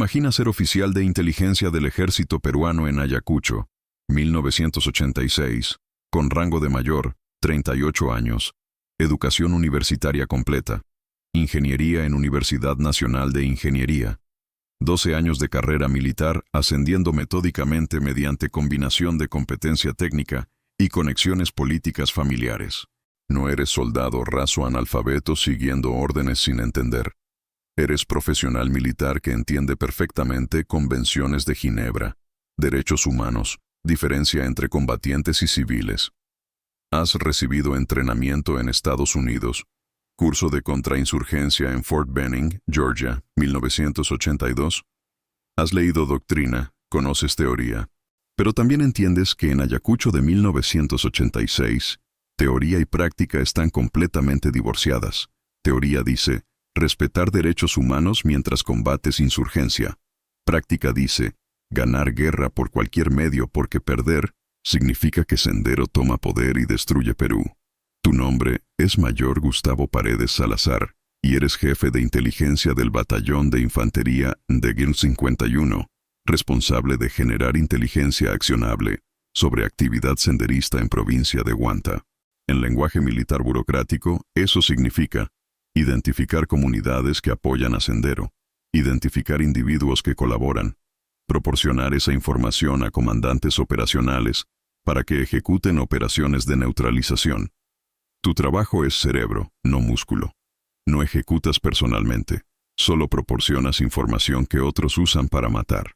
Imagina ser oficial de inteligencia del ejército peruano en Ayacucho, 1986, con rango de mayor, 38 años, educación universitaria completa, ingeniería en Universidad Nacional de Ingeniería, 12 años de carrera militar ascendiendo metódicamente mediante combinación de competencia técnica y conexiones políticas familiares. No eres soldado raso analfabeto siguiendo órdenes sin entender. Eres profesional militar que entiende perfectamente convenciones de Ginebra, derechos humanos, diferencia entre combatientes y civiles. Has recibido entrenamiento en Estados Unidos, curso de contrainsurgencia en Fort Benning, Georgia, 1982. Has leído doctrina, conoces teoría, pero también entiendes que en Ayacucho de 1986, teoría y práctica están completamente divorciadas. Teoría dice, respetar derechos humanos mientras combates insurgencia. Práctica dice, ganar guerra por cualquier medio porque perder significa que Sendero toma poder y destruye Perú. Tu nombre es Mayor Gustavo Paredes Salazar y eres jefe de inteligencia del Batallón de Infantería de GIL 51, responsable de generar inteligencia accionable sobre actividad senderista en provincia de Huanta. En lenguaje militar burocrático, eso significa identificar comunidades que apoyan a Sendero, identificar individuos que colaboran, proporcionar esa información a comandantes operacionales para que ejecuten operaciones de neutralización. Tu trabajo es cerebro, no músculo. No ejecutas personalmente, solo proporcionas información que otros usan para matar.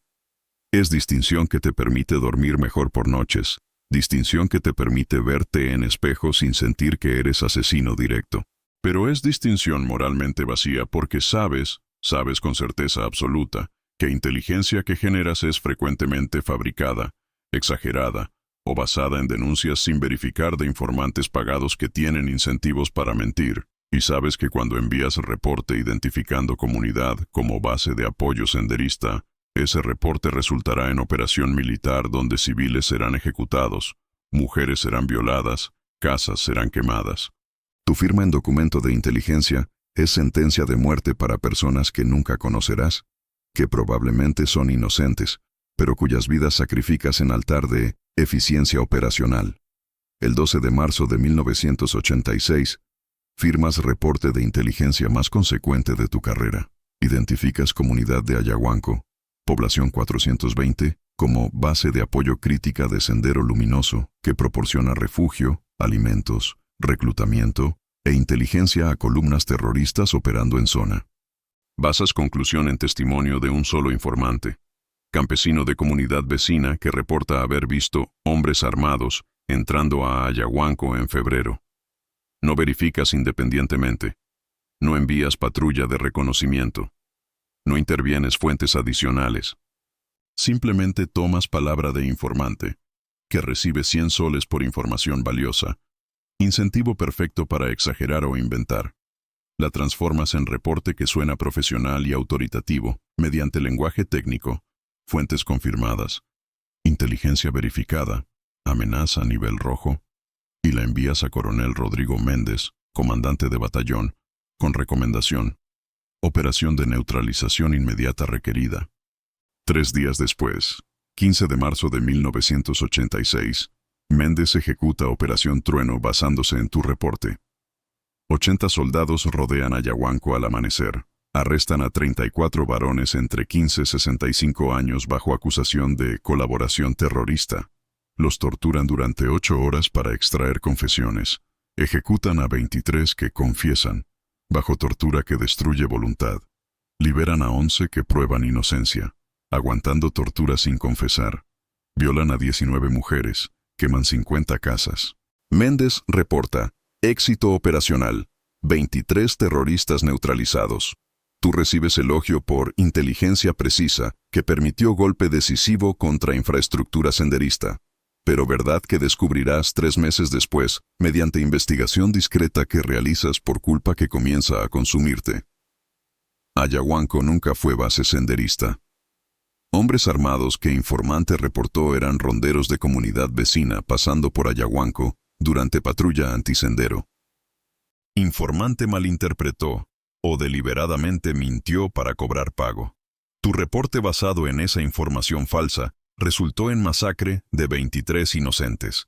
Es distinción que te permite dormir mejor por noches, distinción que te permite verte en espejo sin sentir que eres asesino directo. Pero es distinción moralmente vacía porque sabes con certeza absoluta, que inteligencia que generas es frecuentemente fabricada, exagerada, o basada en denuncias sin verificar de informantes pagados que tienen incentivos para mentir, y sabes que cuando envías reporte identificando comunidad como base de apoyo senderista, ese reporte resultará en operación militar donde civiles serán ejecutados, mujeres serán violadas, casas serán quemadas. Tu firma en documento de inteligencia es sentencia de muerte para personas que nunca conocerás, que probablemente son inocentes, pero cuyas vidas sacrificas en altar de eficiencia operacional. El 12 de marzo de 1986, firmas reporte de inteligencia más consecuente de tu carrera. Identificas comunidad de Ayahuanco, población 420, como base de apoyo crítica de Sendero Luminoso, que proporciona refugio, alimentos, reclutamiento e inteligencia a columnas terroristas operando en zona. Basas conclusión en testimonio de un solo informante, campesino de comunidad vecina que reporta haber visto hombres armados entrando a Ayahuanco en febrero. No verificas independientemente. No envías patrulla de reconocimiento. No intervienes fuentes adicionales. Simplemente tomas palabra de informante, que recibe 100 soles por información valiosa. Incentivo perfecto para exagerar o inventar. La transformas en reporte que suena profesional y autoritativo, mediante lenguaje técnico, fuentes confirmadas, inteligencia verificada, amenaza a nivel rojo, y la envías a Coronel Rodrigo Méndez, comandante de batallón, con recomendación. Operación de neutralización inmediata requerida. 3 días después, 15 de marzo de 1986, Méndez ejecuta Operación Trueno basándose en tu reporte. 80 soldados rodean Ayahuanco al amanecer. Arrestan a 34 varones entre 15 y 65 años bajo acusación de colaboración terrorista. Los torturan durante 8 horas para extraer confesiones. Ejecutan a 23 que confiesan, bajo tortura que destruye voluntad. Liberan a 11 que prueban inocencia, aguantando tortura sin confesar. Violan a 19 mujeres, queman 50 casas. Méndez reporta, éxito operacional, 23 terroristas neutralizados. Tú recibes elogio por inteligencia precisa que permitió golpe decisivo contra infraestructura senderista. Pero verdad que descubrirás 3 meses después, mediante investigación discreta que realizas por culpa que comienza a consumirte. Ayahuanco nunca fue base senderista. Hombres armados que informante reportó eran ronderos de comunidad vecina pasando por Ayahuanco durante patrulla antisendero. Informante malinterpretó o deliberadamente mintió para cobrar pago. Tu reporte basado en esa información falsa resultó en masacre de 23 inocentes.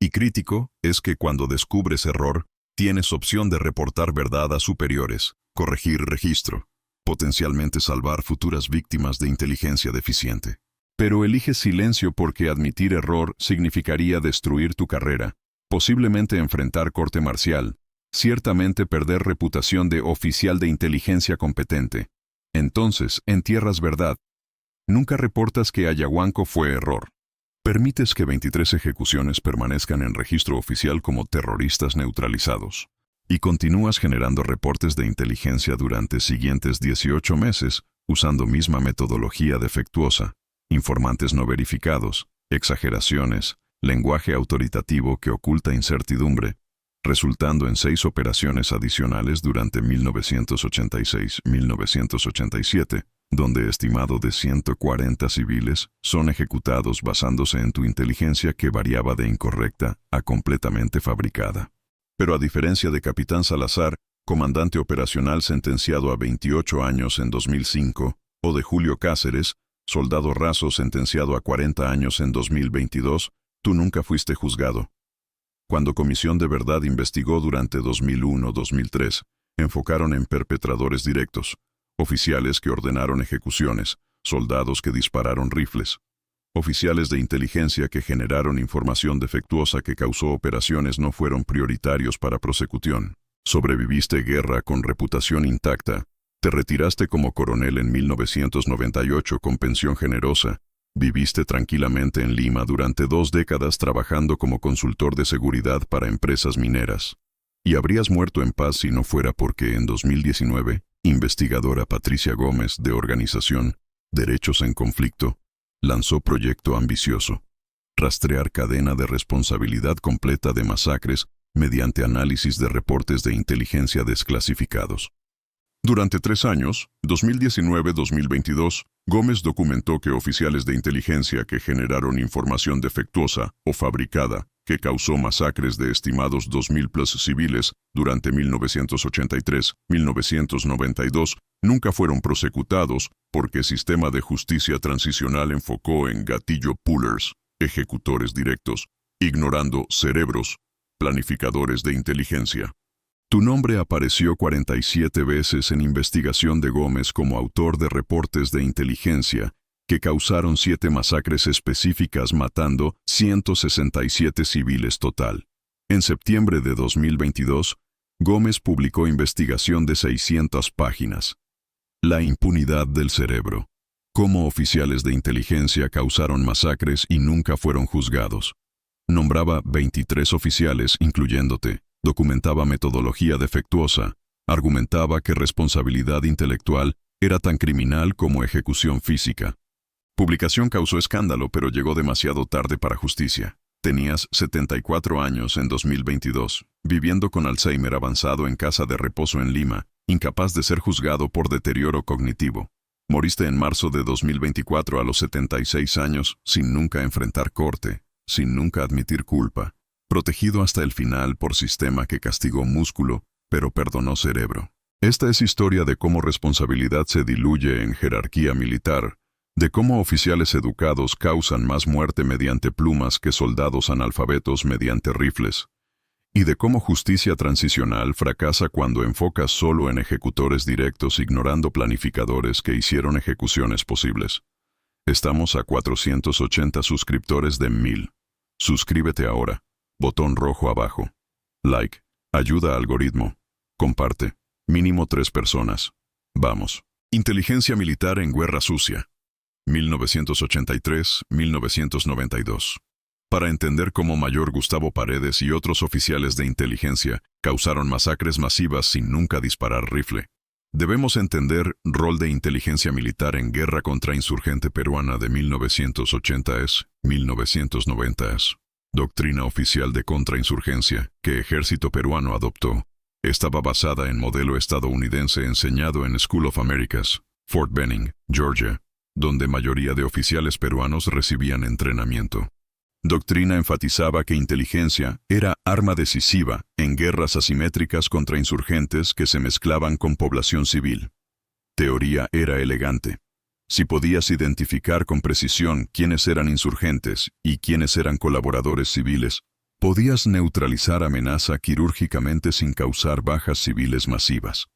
Y crítico es que cuando descubres error, tienes opción de reportar verdad a superiores, corregir registro, potencialmente salvar futuras víctimas de inteligencia deficiente. Pero eliges silencio porque admitir error significaría destruir tu carrera, posiblemente enfrentar corte marcial, ciertamente perder reputación de oficial de inteligencia competente. Entonces, entierras verdad. Nunca reportas que Ayahuanco fue error. Permites que 23 ejecuciones permanezcan en registro oficial como terroristas neutralizados. Y continúas generando reportes de inteligencia durante siguientes 18 meses, usando misma metodología defectuosa, informantes no verificados, exageraciones, lenguaje autoritativo que oculta incertidumbre, resultando en 6 operaciones adicionales durante 1986-1987, donde estimado de 140 civiles son ejecutados basándose en tu inteligencia que variaba de incorrecta a completamente fabricada. Pero a diferencia de Capitán Salazar, comandante operacional sentenciado a 28 años en 2005, o de Julio Cáceres, soldado raso sentenciado a 40 años en 2022, tú nunca fuiste juzgado. Cuando Comisión de Verdad investigó durante 2001-2003, enfocaron en perpetradores directos, oficiales que ordenaron ejecuciones, soldados que dispararon rifles, oficiales de inteligencia que generaron información defectuosa que causó operaciones no fueron prioritarios para prosecución. Sobreviviste guerra con reputación intacta, te retiraste como coronel en 1998 con pensión generosa, viviste tranquilamente en Lima durante 2 décadas trabajando como consultor de seguridad para empresas mineras. Y habrías muerto en paz si no fuera porque en 2019, investigadora Patricia Gómez de organización Derechos en Conflicto, lanzó proyecto ambicioso: rastrear cadena de responsabilidad completa de masacres mediante análisis de reportes de inteligencia desclasificados. Durante 3 años, 2019-2022, Gómez documentó que oficiales de inteligencia que generaron información defectuosa o fabricada que causó masacres de estimados 2.000+ civiles durante 1983-1992 nunca fueron prosecutados porque el sistema de justicia transicional enfocó en gatillo pullers, ejecutores directos, ignorando cerebros, planificadores de inteligencia. Tu nombre apareció 47 veces en investigación de Gómez como autor de reportes de inteligencia que causaron 7 masacres específicas matando 167 civiles total. En septiembre de 2022, Gómez publicó investigación de 600 páginas. La impunidad del cerebro. Cómo oficiales de inteligencia causaron masacres y nunca fueron juzgados. Nombraba 23 oficiales, incluyéndote. Documentaba metodología defectuosa, argumentaba que responsabilidad intelectual era tan criminal como ejecución física. Publicación causó escándalo, pero llegó demasiado tarde para justicia. Tenías 74 años en 2022, viviendo con Alzheimer avanzado en casa de reposo en Lima, incapaz de ser juzgado por deterioro cognitivo. Moriste en marzo de 2024 a los 76 años, sin nunca enfrentar corte, sin nunca admitir culpa. Protegido hasta el final por sistema que castigó músculo, pero perdonó cerebro. Esta es historia de cómo responsabilidad se diluye en jerarquía militar, de cómo oficiales educados causan más muerte mediante plumas que soldados analfabetos mediante rifles, y de cómo justicia transicional fracasa cuando enfocas solo en ejecutores directos ignorando planificadores que hicieron ejecuciones posibles. Estamos a 480 suscriptores de 1000. Suscríbete ahora. Botón rojo abajo. Like. Ayuda algoritmo. Comparte. Mínimo 3 personas. Vamos. Inteligencia militar en guerra sucia. 1983-1992. Para entender cómo Mayor Gustavo Paredes y otros oficiales de inteligencia causaron masacres masivas sin nunca disparar rifle, debemos entender rol de inteligencia militar en guerra contra insurgente peruana de 1980s-1990s. Doctrina oficial de contrainsurgencia que ejército peruano adoptó. Estaba basada en modelo estadounidense enseñado en School of Americas, Fort Benning, Georgia, donde mayoría de oficiales peruanos recibían entrenamiento. Doctrina enfatizaba que inteligencia era arma decisiva en guerras asimétricas contra insurgentes que se mezclaban con población civil. Teoría era elegante. Si podías identificar con precisión quiénes eran insurgentes y quiénes eran colaboradores civiles, podías neutralizar amenaza quirúrgicamente sin causar bajas civiles masivas.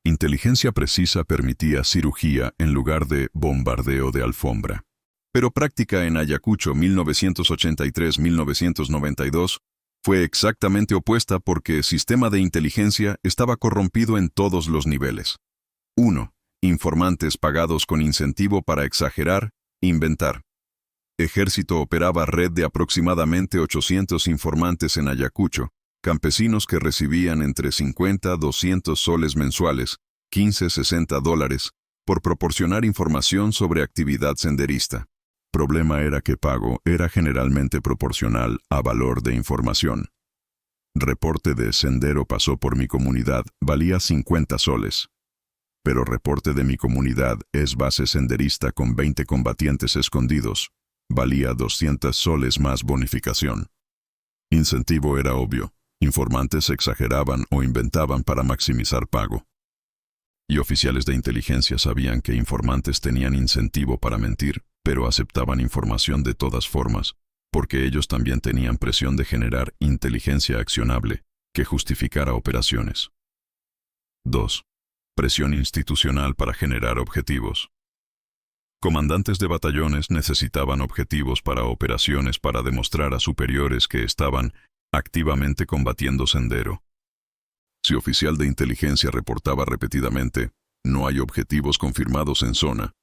Inteligencia precisa permitía cirugía en lugar de bombardeo de alfombra. Pero práctica en Ayacucho 1983-1992 fue exactamente opuesta porque el sistema de inteligencia estaba corrompido en todos los niveles. 1. Informantes pagados con incentivo para exagerar, inventar. Ejército operaba red de aproximadamente 800 informantes en Ayacucho, campesinos que recibían entre 50 a 200 soles mensuales, 15-60 dólares, por proporcionar información sobre actividad senderista. Problema era que pago era generalmente proporcional a valor de información. Reporte de sendero pasó por mi comunidad, valía 50 soles. Pero reporte de mi comunidad es base senderista con 20 combatientes escondidos, valía 200 soles más bonificación. Incentivo era obvio, informantes exageraban o inventaban para maximizar pago. Y oficiales de inteligencia sabían que informantes tenían incentivo para mentir, pero aceptaban información de todas formas, porque ellos también tenían presión de generar inteligencia accionable que justificara operaciones. 2. Presión institucional para generar objetivos. Comandantes de batallones necesitaban objetivos para operaciones para demostrar a superiores que estaban activamente combatiendo sendero. Si oficial de inteligencia reportaba repetidamente, no hay objetivos confirmados en zona,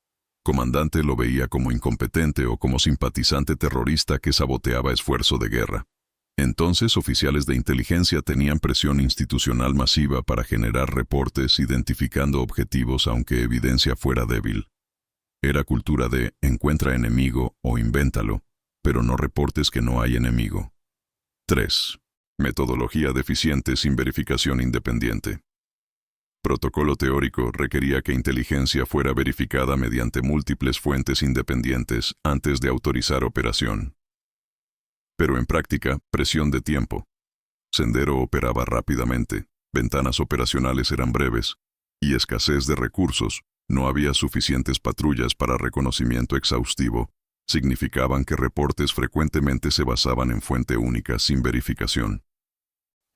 comandante lo veía como incompetente o como simpatizante terrorista que saboteaba esfuerzo de guerra. Entonces, oficiales de inteligencia tenían presión institucional masiva para generar reportes identificando objetivos aunque evidencia fuera débil. Era cultura de encuentra enemigo o invéntalo, pero no reportes que no hay enemigo. 3. Metodología deficiente sin verificación independiente. Protocolo teórico requería que inteligencia fuera verificada mediante múltiples fuentes independientes antes de autorizar operación. Pero en práctica, presión de tiempo. Sendero operaba rápidamente, ventanas operacionales eran breves, y escasez de recursos, no había suficientes patrullas para reconocimiento exhaustivo, significaban que reportes frecuentemente se basaban en fuente única sin verificación.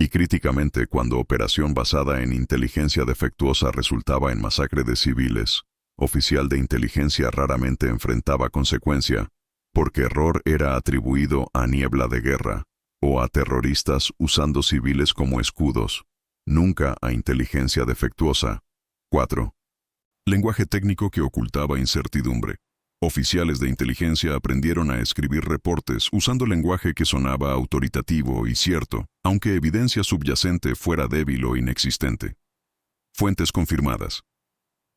Y críticamente, cuando operación basada en inteligencia defectuosa resultaba en masacre de civiles, oficial de inteligencia raramente enfrentaba consecuencia, porque error era atribuido a niebla de guerra, o a terroristas usando civiles como escudos, nunca a inteligencia defectuosa. 4. Lenguaje técnico que ocultaba incertidumbre. Oficiales de inteligencia aprendieron a escribir reportes usando lenguaje que sonaba autoritativo y cierto, aunque evidencia subyacente fuera débil o inexistente. Fuentes confirmadas.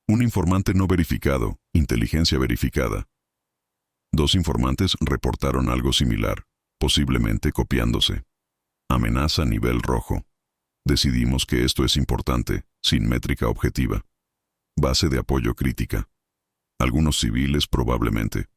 Un informante no verificado, inteligencia verificada. 2 informantes reportaron algo similar, posiblemente copiándose. Amenaza nivel rojo. Decidimos que esto es importante, sin métrica objetiva. Base de apoyo crítica. Algunos civiles probablemente.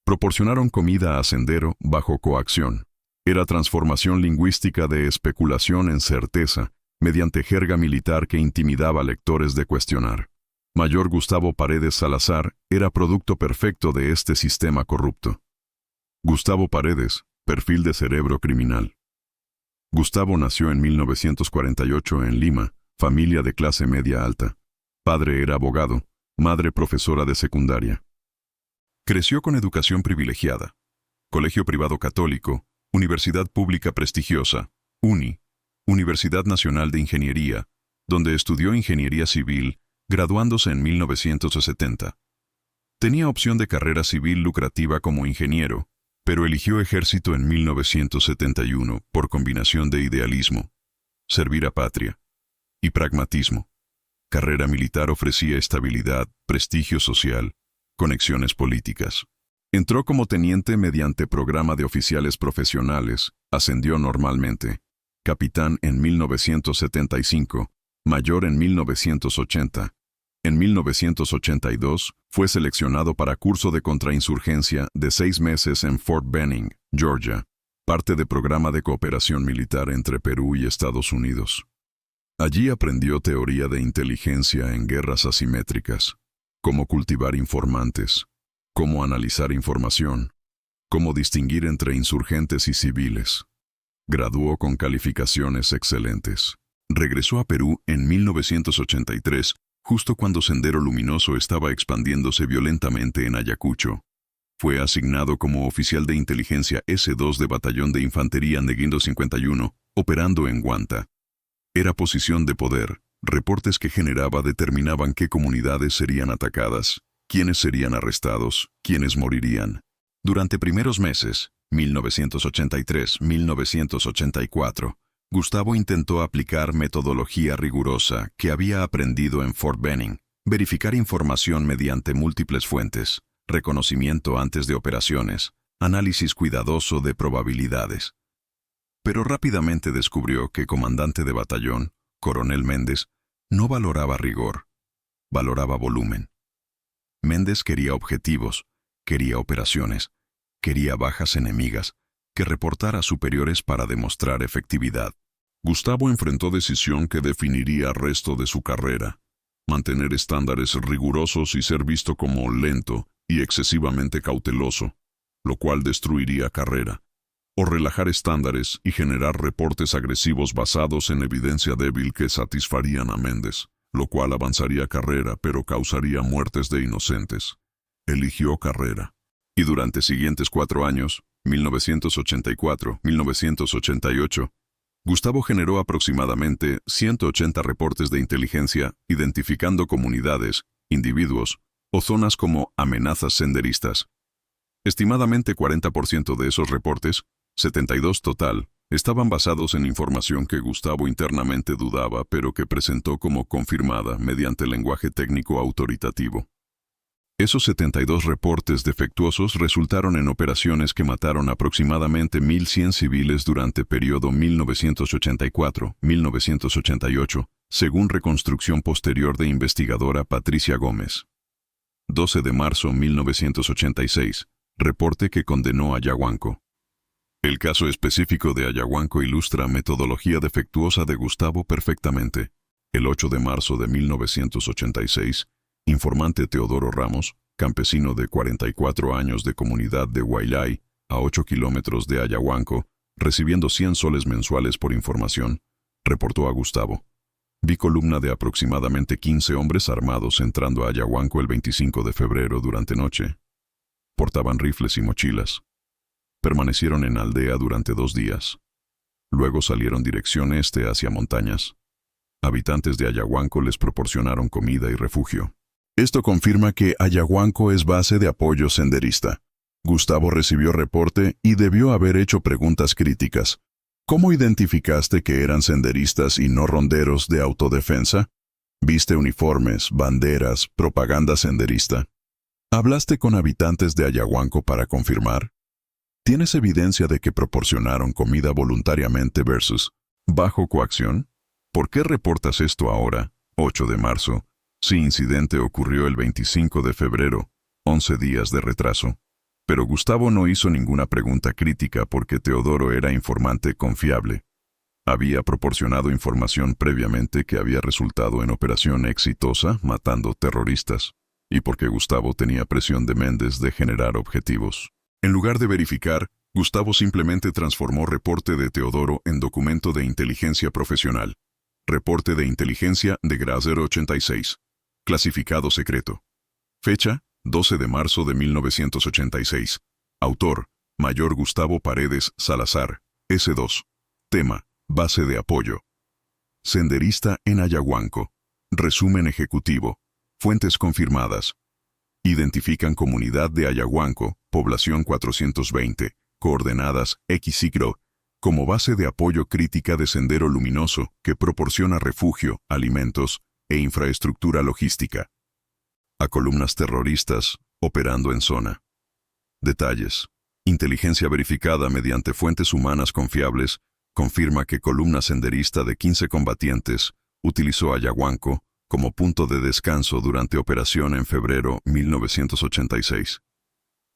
Proporcionaron comida a sendero bajo coacción. Era transformación lingüística de especulación en certeza, mediante jerga militar que intimidaba lectores de cuestionar. Mayor Gustavo Paredes Salazar era producto perfecto de este sistema corrupto. Gustavo Paredes, perfil de cerebro criminal. Gustavo nació en 1948 en Lima, familia de clase media alta. Padre era abogado, madre profesora de secundaria. Creció con educación privilegiada. Colegio privado católico, universidad pública prestigiosa, Universidad Nacional de Ingeniería, donde estudió ingeniería civil, graduándose en 1970. Tenía opción de carrera civil lucrativa como ingeniero, pero eligió ejército en 1971 por combinación de idealismo, servir a patria, y pragmatismo. Carrera militar ofrecía estabilidad, prestigio social, conexiones políticas. Entró como teniente mediante programa de oficiales profesionales, ascendió normalmente, capitán en 1975, mayor en 1980. En 1982, fue seleccionado para curso de contrainsurgencia de 6 meses en Fort Benning, Georgia, parte de programa de cooperación militar entre Perú y Estados Unidos. Allí aprendió teoría de inteligencia en guerras asimétricas, cómo cultivar informantes, cómo analizar información, cómo distinguir entre insurgentes y civiles. Graduó con calificaciones excelentes. Regresó a Perú en 1983, justo cuando Sendero Luminoso estaba expandiéndose violentamente en Ayacucho. Fue asignado como oficial de inteligencia S2 de Batallón de Infantería Neguindo 51, operando en Huanta. Era posición de poder. Reportes que generaba determinaban qué comunidades serían atacadas, quiénes serían arrestados, quiénes morirían. Durante primeros meses, 1983-1984, Gustavo intentó aplicar metodología rigurosa que había aprendido en Fort Benning, verificar información mediante múltiples fuentes, reconocimiento antes de operaciones, análisis cuidadoso de probabilidades. Pero rápidamente descubrió que comandante de batallón, Coronel Méndez, no valoraba rigor, valoraba volumen. Méndez quería objetivos, quería operaciones, quería bajas enemigas, que reportara superiores para demostrar efectividad. Gustavo enfrentó decisión que definiría el resto de su carrera: mantener estándares rigurosos y ser visto como lento y excesivamente cauteloso, lo cual destruiría carrera, o relajar estándares y generar reportes agresivos basados en evidencia débil que satisfarían a Méndez, lo cual avanzaría carrera pero causaría muertes de inocentes. Eligió carrera. Y durante siguientes 4 años, 1984-1988, Gustavo generó aproximadamente 180 reportes de inteligencia identificando comunidades, individuos o zonas como amenazas senderistas. Estimadamente 40% de esos reportes, 72 total, estaban basados en información que Gustavo internamente dudaba pero que presentó como confirmada mediante lenguaje técnico autoritativo. Esos 72 reportes defectuosos resultaron en operaciones que mataron aproximadamente 1.100 civiles durante el periodo 1984-1988, según reconstrucción posterior de investigadora Patricia Gómez. 12 de marzo 1986, reporte que condenó a Ayahuanco. El caso específico de Ayahuanco ilustra metodología defectuosa de Gustavo perfectamente. El 8 de marzo de 1986, informante Teodoro Ramos, campesino de 44 años de comunidad de Huaylay, a 8 kilómetros de Ayahuanco, recibiendo 100 soles mensuales por información, reportó a Gustavo: vi columna de aproximadamente 15 hombres armados entrando a Ayahuanco el 25 de febrero durante noche. Portaban rifles y mochilas. Permanecieron en aldea durante 2 días. Luego salieron dirección este hacia montañas. Habitantes de Ayahuanco les proporcionaron comida y refugio. Esto confirma que Ayahuanco es base de apoyo senderista. Gustavo recibió reporte y debió haber hecho preguntas críticas. ¿Cómo identificaste que eran senderistas y no ronderos de autodefensa? ¿Viste uniformes, banderas, propaganda senderista? ¿Hablaste con habitantes de Ayahuanco para confirmar? ¿Tienes evidencia de que proporcionaron comida voluntariamente versus bajo coacción? ¿Por qué reportas esto ahora, 8 de marzo, si incidente ocurrió el 25 de febrero, 11 días de retraso? Pero Gustavo no hizo ninguna pregunta crítica porque Teodoro era informante confiable. Había proporcionado información previamente que había resultado en operación exitosa matando terroristas, y porque Gustavo tenía presión de Méndez de generar objetivos. En lugar de verificar, Gustavo simplemente transformó reporte de Teodoro en documento de inteligencia profesional. Reporte de inteligencia de GRA 086. Clasificado secreto. Fecha: 12 de marzo de 1986. Autor: Mayor Gustavo Paredes Salazar, S2. Tema: base de apoyo. Senderista en Ayahuanco. Resumen ejecutivo. Fuentes confirmadas. Identifican comunidad de Ayahuanco, población 420, coordenadas XY, como base de apoyo crítica de Sendero Luminoso que proporciona refugio, alimentos e infraestructura logística. A columnas terroristas, operando en zona. Detalles. Inteligencia verificada mediante fuentes humanas confiables confirma que columna senderista de 15 combatientes utilizó Ayahuanco como punto de descanso durante operación en febrero 1986.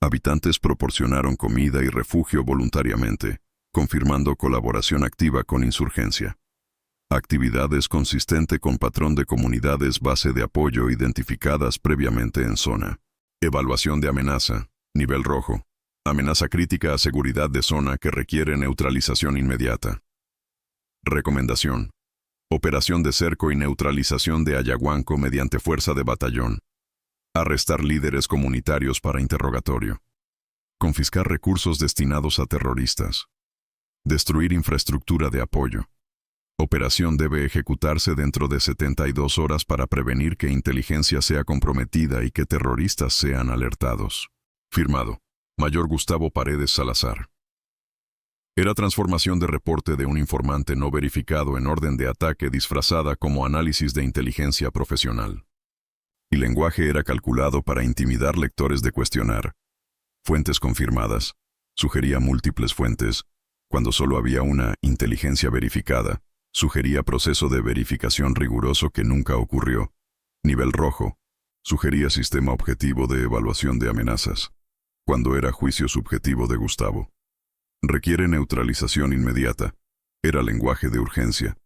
Habitantes proporcionaron comida y refugio voluntariamente, confirmando colaboración activa con insurgencia. Actividades consistente con patrón de comunidades base de apoyo identificadas previamente en zona. Evaluación de amenaza. Nivel rojo. Amenaza crítica a seguridad de zona que requiere neutralización inmediata. Recomendación. Operación de cerco y neutralización de Ayahuanco mediante fuerza de batallón. Arrestar líderes comunitarios para interrogatorio. Confiscar recursos destinados a terroristas. Destruir infraestructura de apoyo. Operación debe ejecutarse dentro de 72 horas para prevenir que inteligencia sea comprometida y que terroristas sean alertados. Firmado. Mayor Gustavo Paredes Salazar. Era transformación de reporte de un informante no verificado en orden de ataque disfrazada como análisis de inteligencia profesional. Y lenguaje era calculado para intimidar lectores de cuestionar. Fuentes confirmadas. Sugería múltiples fuentes. Cuando solo había una inteligencia verificada, sugería proceso de verificación riguroso que nunca ocurrió. Nivel rojo. Sugería sistema objetivo de evaluación de amenazas. Cuando era juicio subjetivo de Gustavo. Requiere neutralización inmediata. Era lenguaje de urgencia.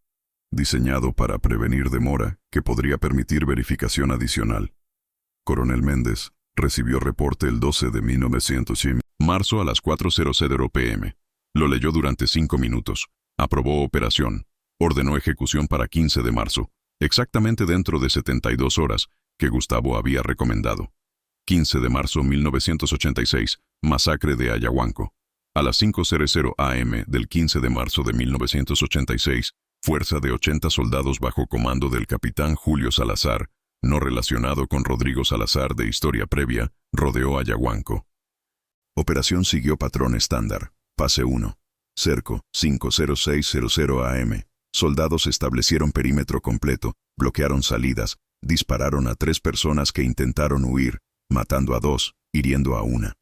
Diseñado para prevenir demora, que podría permitir verificación adicional. Coronel Méndez recibió reporte el 12 de 1900 marzo a las 4:00 p.m. Lo leyó durante 5 minutos. Aprobó operación. Ordenó ejecución para 15 de marzo, exactamente dentro de 72 horas, que Gustavo había recomendado. 15 de marzo 1986, masacre de Ayahuanco. A las 5:00 am del 15 de marzo de 1986, fuerza de 80 soldados bajo comando del capitán Julio Salazar, no relacionado con Rodrigo Salazar de historia previa, rodeó Ayahuanco. Operación siguió patrón estándar. Fase 1. Cerco, 5:06:00 am. Soldados establecieron perímetro completo, bloquearon salidas, dispararon a 3 personas que intentaron huir, matando a 2, hiriendo a 1.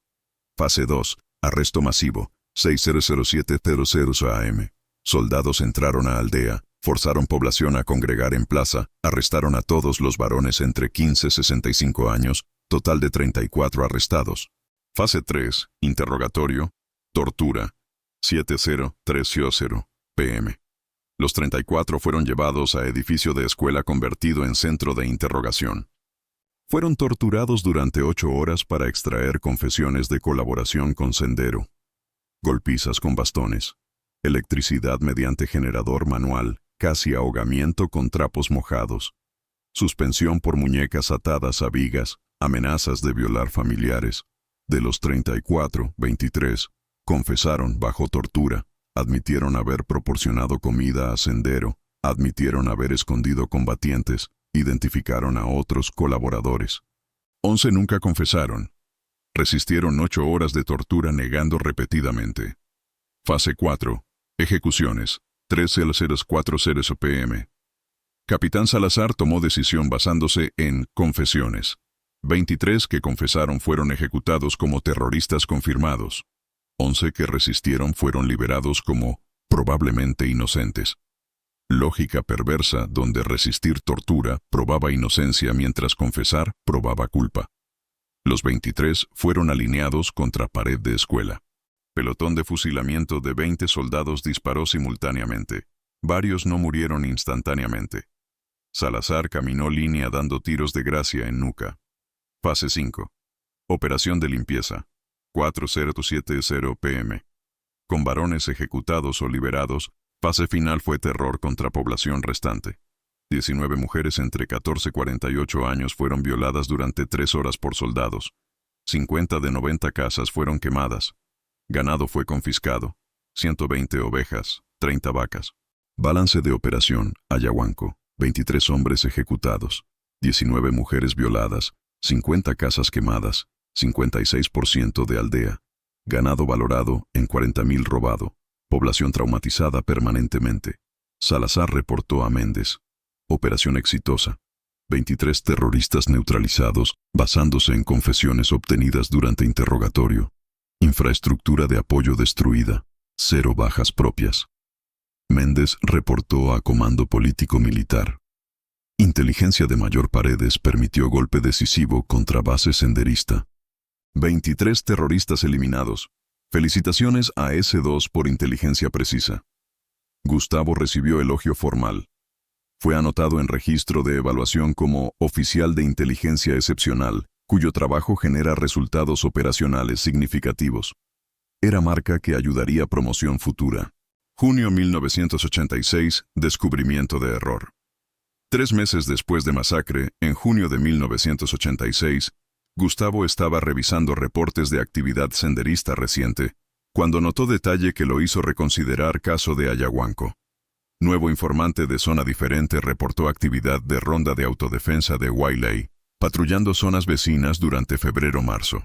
Fase 2. Arresto masivo, 6:07:00 am. Soldados entraron a aldea, forzaron población a congregar en plaza, arrestaron a todos los varones entre 15 y 65 años, total de 34 arrestados. Fase 3. Interrogatorio, tortura, 7:03:00 p.m. Los 34 fueron llevados a edificio de escuela convertido en centro de interrogación. Fueron torturados durante 8 horas para extraer confesiones de colaboración con Sendero. Golpizas con bastones. Electricidad mediante generador manual, casi ahogamiento con trapos mojados. Suspensión por muñecas atadas a vigas, amenazas de violar familiares. De los 34, 23 confesaron bajo tortura. Admitieron haber proporcionado comida a Sendero, admitieron haber escondido combatientes, identificaron a otros colaboradores. 11 nunca confesaron. Resistieron 8 horas de tortura negando repetidamente. Fase 4. Ejecuciones, 3:04:00 p.m. Capitán Salazar tomó decisión basándose en confesiones. 23 que confesaron fueron ejecutados como terroristas confirmados. 11 que resistieron fueron liberados como probablemente inocentes. Lógica perversa donde resistir tortura probaba inocencia mientras confesar probaba culpa. Los 23 fueron alineados contra pared de escuela. Pelotón de fusilamiento de 20 soldados disparó simultáneamente. Varios no murieron instantáneamente. Salazar caminó línea dando tiros de gracia en nuca. Fase 5. Operación de limpieza. 4:07:00 p.m. Con varones ejecutados o liberados, fase final fue terror contra población restante. 19 mujeres entre 14 y 48 años fueron violadas durante 3 horas por soldados. 50 de 90 casas fueron quemadas. Ganado fue confiscado. 120 ovejas, 30 vacas. Balance de operación, Ayahuanco. 23 hombres ejecutados. 19 mujeres violadas. 50 casas quemadas. 56% de aldea. Ganado valorado en 40,000 robado. Población traumatizada permanentemente. Salazar reportó a Méndez. Operación exitosa. 23 terroristas neutralizados, basándose en confesiones obtenidas durante interrogatorio. Infraestructura de apoyo destruida. 0 bajas propias. Méndez reportó a Comando Político Militar. Inteligencia de Mayor Paredes permitió golpe decisivo contra base senderista. 23 terroristas eliminados. Felicitaciones a S2 por inteligencia precisa. Gustavo recibió elogio formal. Fue anotado en registro de evaluación como oficial de inteligencia excepcional, cuyo trabajo genera resultados operacionales significativos. Era marca que ayudaría a promoción futura. Junio 1986, descubrimiento de error. 3 meses después de masacre, en junio de 1986, Gustavo estaba revisando reportes de actividad senderista reciente, cuando notó detalle que lo hizo reconsiderar caso de Ayahuanco. Nuevo informante de zona diferente reportó actividad de ronda de autodefensa de Wailay, patrullando zonas vecinas durante febrero-marzo.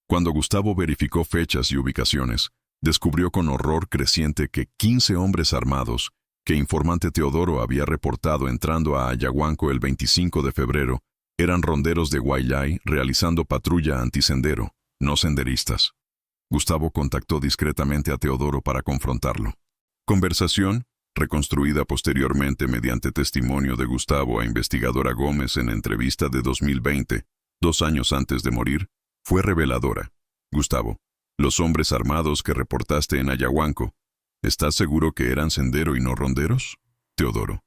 Cuando Gustavo verificó fechas y ubicaciones, descubrió con horror creciente que 15 hombres armados, que informante Teodoro había reportado entrando a Ayahuanco el 25 de febrero, eran ronderos de Wailay realizando patrulla antisendero, no senderistas. Gustavo contactó discretamente a Teodoro para confrontarlo. Conversación, reconstruida posteriormente mediante testimonio de Gustavo a investigadora Gómez en entrevista de 2020, 2 años antes de morir, fue reveladora. Gustavo, los hombres armados que reportaste en Ayahuanco, ¿estás seguro que eran sendero y no ronderos? Teodoro.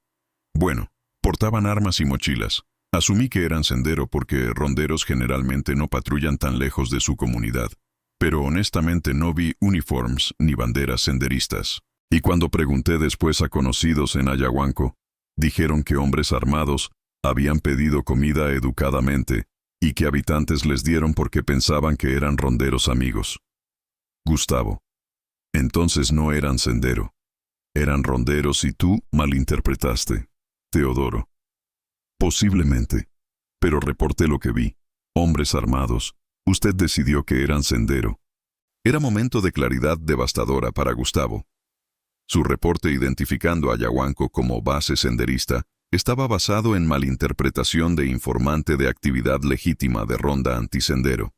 Bueno, portaban armas y mochilas. Asumí que eran sendero porque ronderos generalmente no patrullan tan lejos de su comunidad. Pero honestamente no vi uniformes ni banderas senderistas. Y cuando pregunté después a conocidos en Ayahuanco, dijeron que hombres armados habían pedido comida educadamente y que habitantes les dieron porque pensaban que eran ronderos amigos. Gustavo. Entonces no eran sendero. Eran ronderos y tú malinterpretaste. Teodoro. Posiblemente. Pero reporté lo que vi. Hombres armados. Usted decidió que eran sendero. Era momento de claridad devastadora para Gustavo. Su reporte identificando a Ayahuanco como base senderista estaba basado en malinterpretación de informante de actividad legítima de ronda antisendero.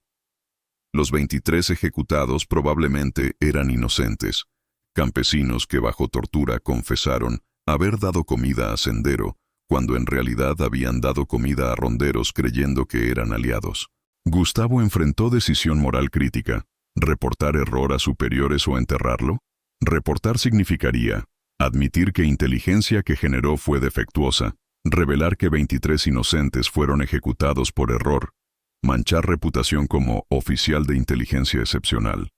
Los 23 ejecutados probablemente eran inocentes, campesinos que bajo tortura confesaron haber dado comida a sendero, cuando en realidad habían dado comida a ronderos creyendo que eran aliados. Gustavo enfrentó decisión moral crítica: ¿reportar error a superiores o enterrarlo? Reportar significaría admitir que inteligencia que generó fue defectuosa, revelar que 23 inocentes fueron ejecutados por error, manchar reputación como oficial de inteligencia excepcional,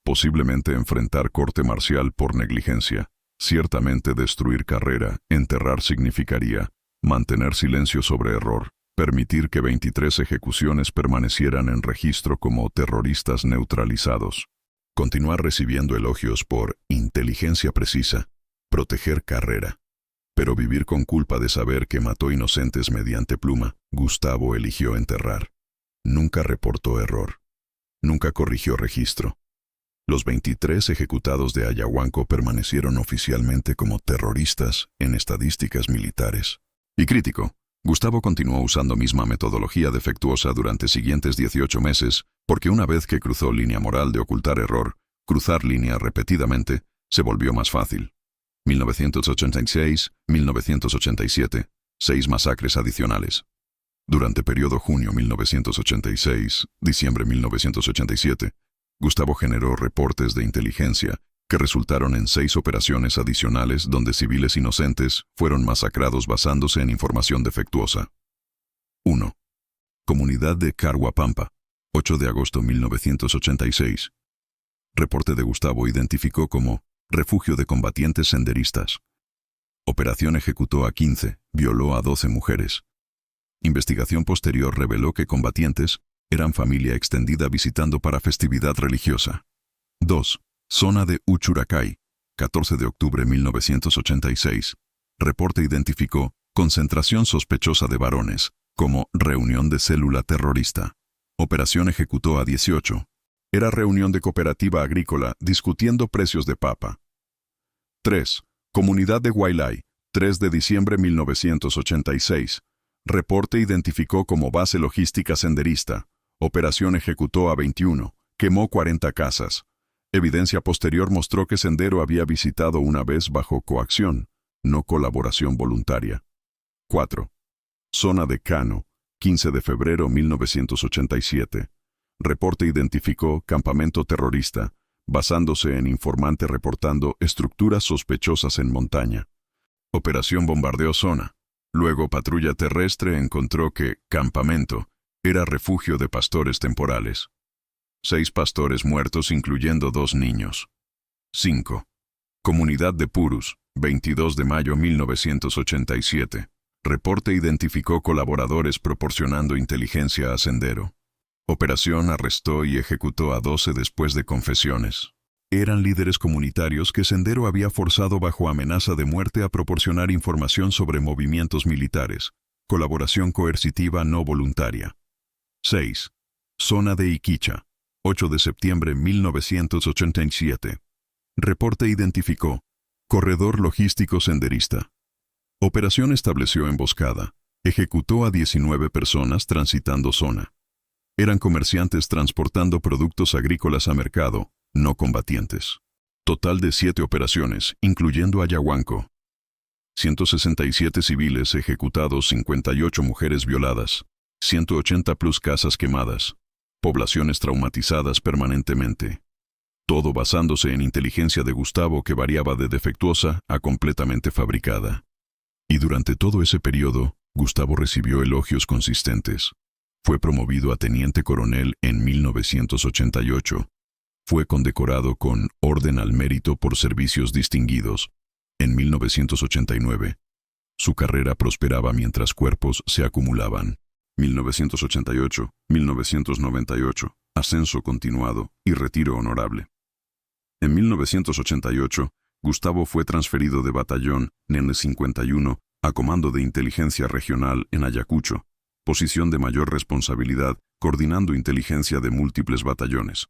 posiblemente enfrentar corte marcial por negligencia, ciertamente destruir carrera, enterrar significaría mantener silencio sobre error, permitir que 23 ejecuciones permanecieran en registro como terroristas neutralizados, continuar recibiendo elogios por inteligencia precisa, proteger carrera, pero vivir con culpa de saber que mató inocentes mediante pluma. Gustavo eligió enterrar. Nunca reportó error. Nunca corrigió registro. Los 23 ejecutados de Ayahuanco permanecieron oficialmente como terroristas en estadísticas militares. Y crítico, Gustavo continuó usando misma metodología defectuosa durante siguientes 18 meses, porque una vez que cruzó línea moral de ocultar error, cruzar línea repetidamente, se volvió más fácil. 1986, 1987, 6 masacres adicionales. Durante periodo junio 1986, diciembre 1987, Gustavo generó reportes de inteligencia que resultaron en 6 operaciones adicionales donde civiles inocentes fueron masacrados basándose en información defectuosa. 1. Comunidad de Carhuapampa, 8 de agosto 1986. Reporte de Gustavo identificó como refugio de combatientes senderistas. Operación ejecutó a 15, violó a 12 mujeres. Investigación posterior reveló que combatientes eran familia extendida visitando para festividad religiosa. 2. Zona de Uchuracay, 14 de octubre 1986. Reporte identificó concentración sospechosa de varones, como reunión de célula terrorista. Operación ejecutó a 18. Era reunión de cooperativa agrícola discutiendo precios de papa. 3. Comunidad de Wailay, 3 de diciembre 1986. Reporte identificó como base logística senderista. Operación ejecutó a 21. Quemó 40 casas. Evidencia posterior mostró que Sendero había visitado una vez bajo coacción, no colaboración voluntaria. 4. Zona de Cano, 15 de febrero 1987. Reporte identificó campamento terrorista, basándose en informante reportando estructuras sospechosas en montaña. Operación bombardeo zona. Luego patrulla terrestre encontró que campamento era refugio de pastores temporales. 6 pastores muertos incluyendo 2 niños. 5. Comunidad de Purus, 22 de mayo 1987. Reporte identificó colaboradores proporcionando inteligencia a Sendero. Operación arrestó y ejecutó a 12 después de confesiones. Eran líderes comunitarios que Sendero había forzado bajo amenaza de muerte a proporcionar información sobre movimientos militares. Colaboración coercitiva no voluntaria. 6. Zona de Iquicha, 8 de septiembre 1987. Reporte identificó corredor logístico senderista. Operación estableció emboscada. Ejecutó a 19 personas transitando zona. Eran comerciantes transportando productos agrícolas a mercado, no combatientes. Total de 7 operaciones, incluyendo Ayahuanco. 167 civiles ejecutados, 58 mujeres violadas, 180 plus casas quemadas, poblaciones traumatizadas permanentemente. Todo basándose en inteligencia de Gustavo que variaba de defectuosa a completamente fabricada. Y durante todo ese periodo, Gustavo recibió elogios consistentes. Fue promovido a teniente coronel en 1988. Fue condecorado con Orden al Mérito por Servicios Distinguidos en 1989. Su carrera prosperaba mientras cuerpos se acumulaban. 1988, 1998, ascenso continuado y retiro honorable. En 1988, Gustavo fue transferido de batallón Nene 51 a comando de inteligencia regional en Ayacucho, posición de mayor responsabilidad, coordinando inteligencia de múltiples batallones.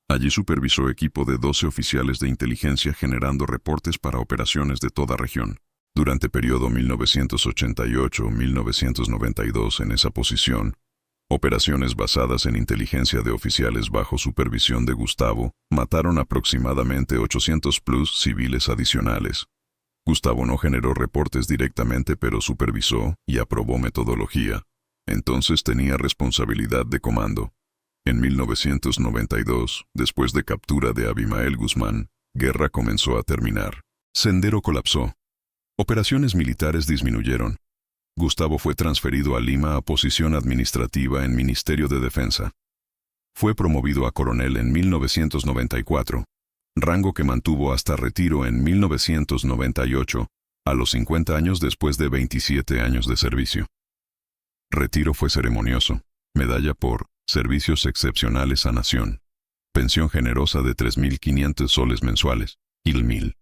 Allí supervisó equipo de 12 oficiales de inteligencia generando reportes para operaciones de toda región. Durante periodo 1988-1992 en esa posición, operaciones basadas en inteligencia de oficiales bajo supervisión de Gustavo mataron aproximadamente 800 plus civiles adicionales. Gustavo no generó reportes directamente pero supervisó y aprobó metodología. Entonces tenía responsabilidad de comando. En 1992, después de captura de Abimael Guzmán, guerra comenzó a terminar. Sendero colapsó. Operaciones militares disminuyeron. Gustavo fue transferido a Lima a posición administrativa en Ministerio de Defensa. Fue promovido a coronel en 1994, rango que mantuvo hasta retiro en 1998, a los 50 años después de 27 años de servicio. Retiro fue ceremonioso, medalla por servicios excepcionales a nación, pensión generosa de 3.500 soles mensuales, IL-1000,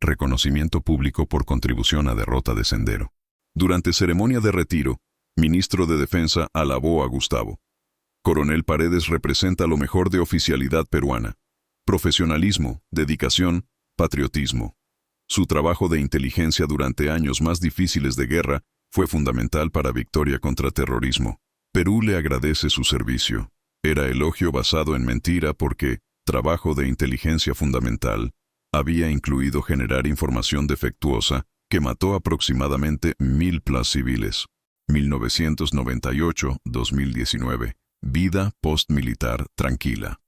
reconocimiento público por contribución a derrota de Sendero. Durante ceremonia de retiro, ministro de Defensa alabó a Gustavo. Coronel Paredes representa lo mejor de oficialidad peruana: profesionalismo, dedicación, patriotismo. Su trabajo de inteligencia durante años más difíciles de guerra fue fundamental para victoria contra terrorismo. Perú le agradece su servicio. Era elogio basado en mentira porque trabajo de inteligencia fundamental había incluido generar información defectuosa que mató aproximadamente 1000 plus civiles. 1998-2019. Vida post-militar tranquila.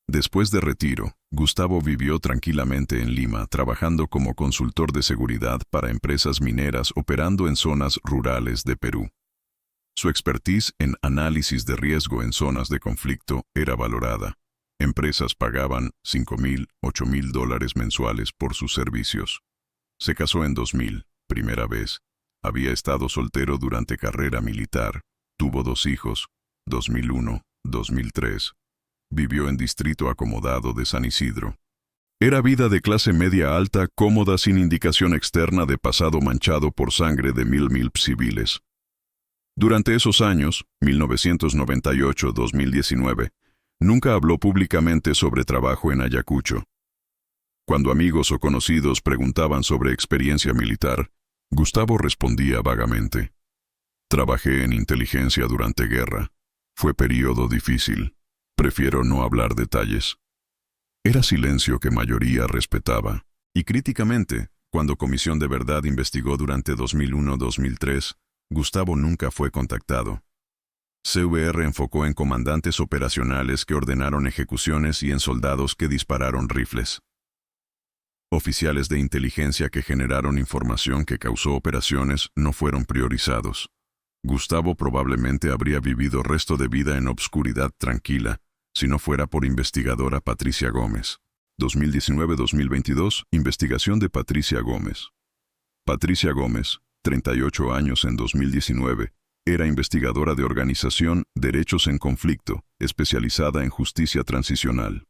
Después de retiro, Gustavo vivió tranquilamente en Lima trabajando como consultor de seguridad para empresas mineras operando en zonas rurales de Perú. Su expertise en análisis de riesgo en zonas de conflicto era valorada. Empresas pagaban $5,000, $8,000 mensuales por sus servicios. Se casó en 2000, primera vez. Había estado soltero durante carrera militar. Tuvo 2 hijos, 2001, 2003. Vivió en distrito acomodado de San Isidro. Era vida de clase media alta, cómoda, sin indicación externa de pasado manchado por sangre de mil civiles. Durante esos años, 1998-2019, nunca habló públicamente sobre trabajo en Ayacucho. Cuando amigos o conocidos preguntaban sobre experiencia militar, Gustavo respondía vagamente: trabajé en inteligencia durante guerra. Fue periodo difícil. Prefiero no hablar detalles. Era silencio que mayoría respetaba. Y críticamente, cuando Comisión de Verdad investigó durante 2001-2003, Gustavo nunca fue contactado. CVR enfocó en comandantes operacionales que ordenaron ejecuciones y en soldados que dispararon rifles. Oficiales de inteligencia que generaron información que causó operaciones no fueron priorizados. Gustavo probablemente habría vivido resto de vida en obscuridad tranquila, si no fuera por investigadora Patricia Gómez. 2019-2022, investigación de Patricia Gómez. Patricia Gómez, 38 años en 2019, era investigadora de organización Derechos en Conflicto, especializada en justicia transicional.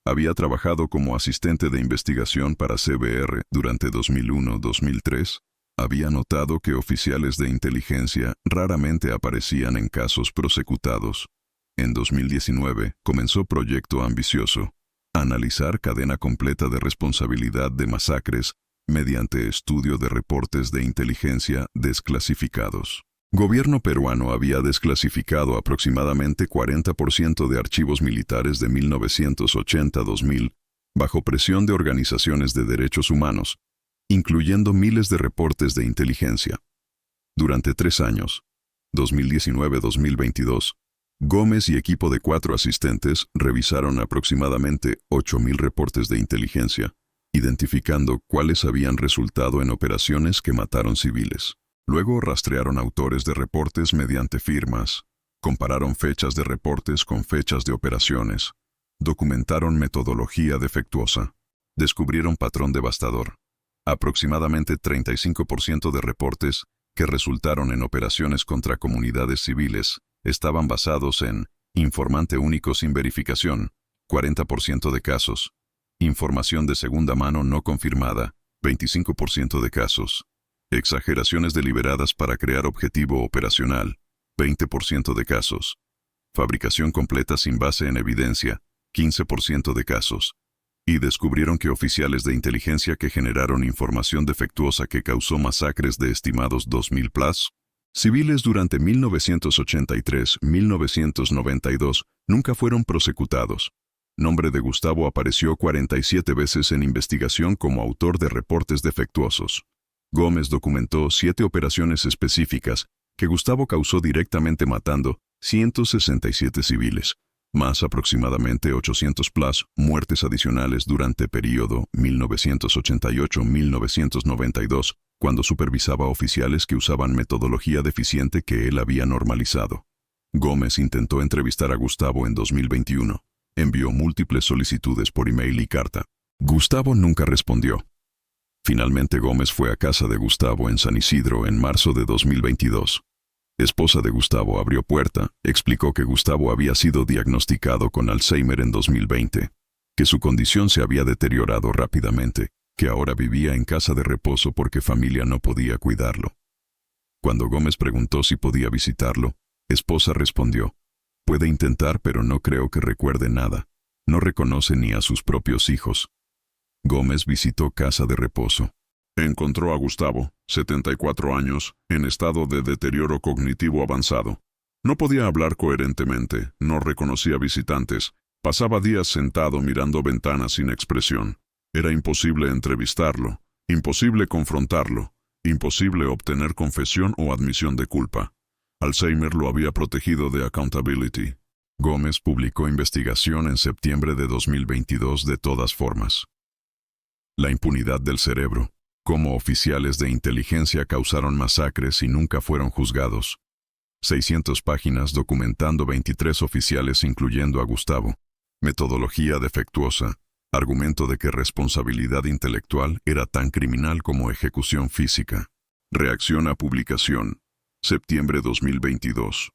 Había trabajado como asistente de investigación para CBR durante 2001-2003. Había notado que oficiales de inteligencia raramente aparecían en casos prosecutados. En 2019 comenzó Proyecto Ambicioso, analizar cadena completa de responsabilidad de masacres mediante estudio de reportes de inteligencia desclasificados. Gobierno peruano había desclasificado aproximadamente 40% de archivos militares de 1980-2000 bajo presión de organizaciones de derechos humanos, incluyendo miles de reportes de inteligencia. Durante 3 años, 2019-2022, Gómez y equipo de 4 asistentes revisaron aproximadamente 8.000 reportes de inteligencia, identificando cuáles habían resultado en operaciones que mataron civiles. Luego rastrearon autores de reportes mediante firmas, compararon fechas de reportes con fechas de operaciones, documentaron metodología defectuosa, descubrieron patrón devastador. Aproximadamente 35% de reportes que resultaron en operaciones contra comunidades civiles estaban basados en informante único sin verificación, 40% de casos, información de segunda mano no confirmada, 25% de casos, exageraciones deliberadas para crear objetivo operacional, 20% de casos, fabricación completa sin base en evidencia, 15% de casos, y descubrieron que oficiales de inteligencia que generaron información defectuosa que causó masacres de estimados 2.000 plus civiles durante 1983-1992 nunca fueron prosecutados. Nombre de Gustavo apareció 47 veces en investigación como autor de reportes defectuosos. Gómez documentó 7 operaciones específicas que Gustavo causó directamente matando 167 civiles, más aproximadamente 800 plus muertes adicionales durante período 1988-1992, cuando supervisaba oficiales que usaban metodología deficiente que él había normalizado. Gómez intentó entrevistar a Gustavo en 2021. Envió múltiples solicitudes por email y carta. Gustavo nunca respondió. Finalmente Gómez fue a casa de Gustavo en San Isidro en marzo de 2022. Esposa de Gustavo abrió puerta, explicó que Gustavo había sido diagnosticado con Alzheimer en 2020, que su condición se había deteriorado rápidamente, que ahora vivía en casa de reposo porque familia no podía cuidarlo. Cuando Gómez preguntó si podía visitarlo, esposa respondió: puede intentar, pero no creo que recuerde nada. No reconoce ni a sus propios hijos. Gómez visitó casa de reposo. Encontró a Gustavo, 74 años, en estado de deterioro cognitivo avanzado. No podía hablar coherentemente, no reconocía visitantes, pasaba días sentado mirando ventanas sin expresión. Era imposible entrevistarlo, imposible confrontarlo, imposible obtener confesión o admisión de culpa. Alzheimer lo había protegido de accountability. Gómez publicó investigación en septiembre de 2022 de todas formas. La impunidad del cerebro. Cómo oficiales de inteligencia causaron masacres y nunca fueron juzgados. 600 páginas documentando 23 oficiales incluyendo a Gustavo. Metodología defectuosa. Argumento de que responsabilidad intelectual era tan criminal como ejecución física. Reacción a publicación. Septiembre 2022.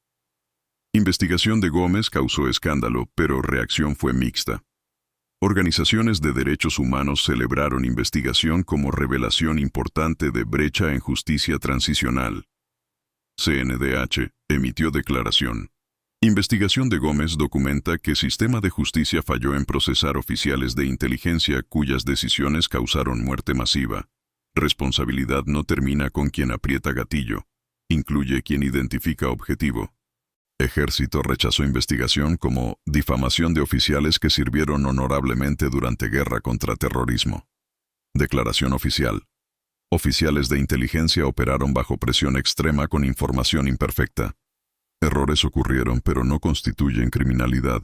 Investigación de Gómez causó escándalo, pero reacción fue mixta. Organizaciones de derechos humanos celebraron investigación como revelación importante de brecha en justicia transicional. CNDH emitió declaración. Investigación de Gómez documenta que sistema de justicia falló en procesar oficiales de inteligencia cuyas decisiones causaron muerte masiva. Responsabilidad no termina con quien aprieta gatillo. Incluye quien identifica objetivo. Ejército rechazó investigación como difamación de oficiales que sirvieron honorablemente durante guerra contra terrorismo. Declaración oficial. Oficiales de inteligencia operaron bajo presión extrema con información imperfecta. Errores ocurrieron pero no constituyen criminalidad.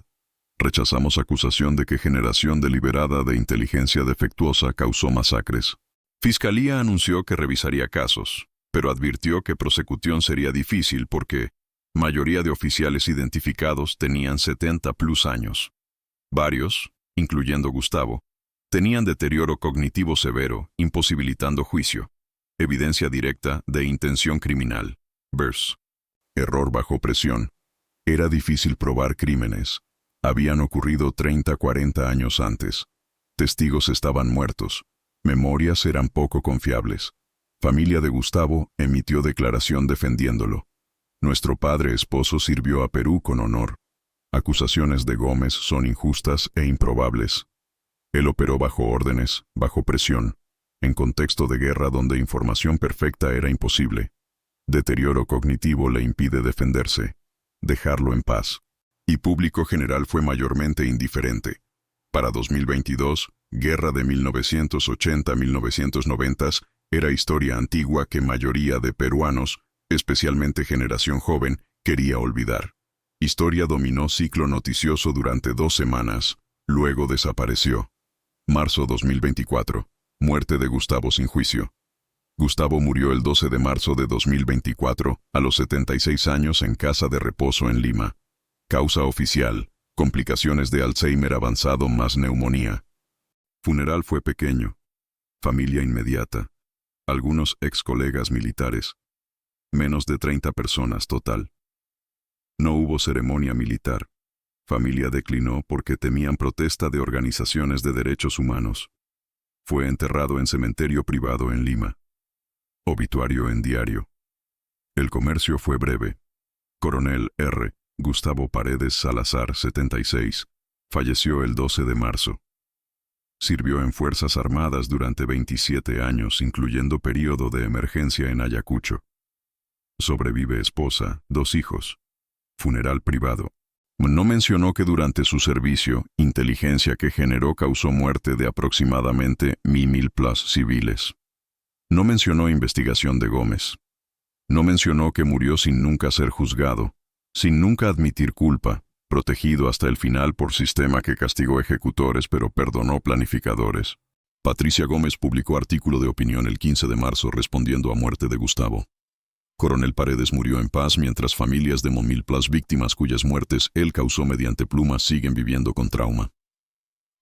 Rechazamos acusación de que generación deliberada de inteligencia defectuosa causó masacres. Fiscalía anunció que revisaría casos, pero advirtió que prosecución sería difícil porque mayoría de oficiales identificados tenían 70+ años. Varios, incluyendo Gustavo, tenían deterioro cognitivo severo, imposibilitando juicio. Evidencia directa de intención criminal. Vers. Error bajo presión. Era difícil probar crímenes. Habían ocurrido 30-40 años antes. Testigos estaban muertos. Memorias eran poco confiables. Familia de Gustavo emitió declaración defendiéndolo. Nuestro padre esposo sirvió a Perú con honor. Acusaciones de Gómez son injustas e improbables. Él operó bajo órdenes, bajo presión, en contexto de guerra donde información perfecta era imposible. Deterioro cognitivo le impide defenderse. Dejarlo en paz. Y público general fue mayormente indiferente. Para 2022, guerra de 1980-1990 era historia antigua que mayoría de peruanos, especialmente generación joven, quería olvidar. Historia dominó ciclo noticioso durante 2 semanas, luego desapareció. Marzo 2024, muerte de Gustavo sin juicio. Gustavo murió el 12 de marzo de 2024, a los 76 años en casa de reposo en Lima. Causa oficial, complicaciones de Alzheimer avanzado más neumonía. Funeral fue pequeño. Familia inmediata. Algunos ex colegas militares. Menos de 30 personas total. No hubo ceremonia militar. Familia declinó porque temían protesta de organizaciones de derechos humanos. Fue enterrado en cementerio privado en Lima. Obituario en diario. El comercio fue breve. Coronel R. Gustavo Paredes Salazar, 76. Falleció el 12 de marzo. Sirvió en Fuerzas Armadas durante 27 años, incluyendo período de emergencia en Ayacucho. Sobrevive esposa, 2 hijos. Funeral privado. No mencionó que durante su servicio, inteligencia que generó causó muerte de aproximadamente 1.000+ civiles. No mencionó investigación de Gómez. No mencionó que murió sin nunca ser juzgado, sin nunca admitir culpa, protegido hasta el final por sistema que castigó ejecutores pero perdonó planificadores. Patricia Gómez publicó artículo de opinión el 15 de marzo respondiendo a muerte de Gustavo. Coronel Paredes murió en paz mientras familias de 1.000+ víctimas cuyas muertes él causó mediante plumas siguen viviendo con trauma.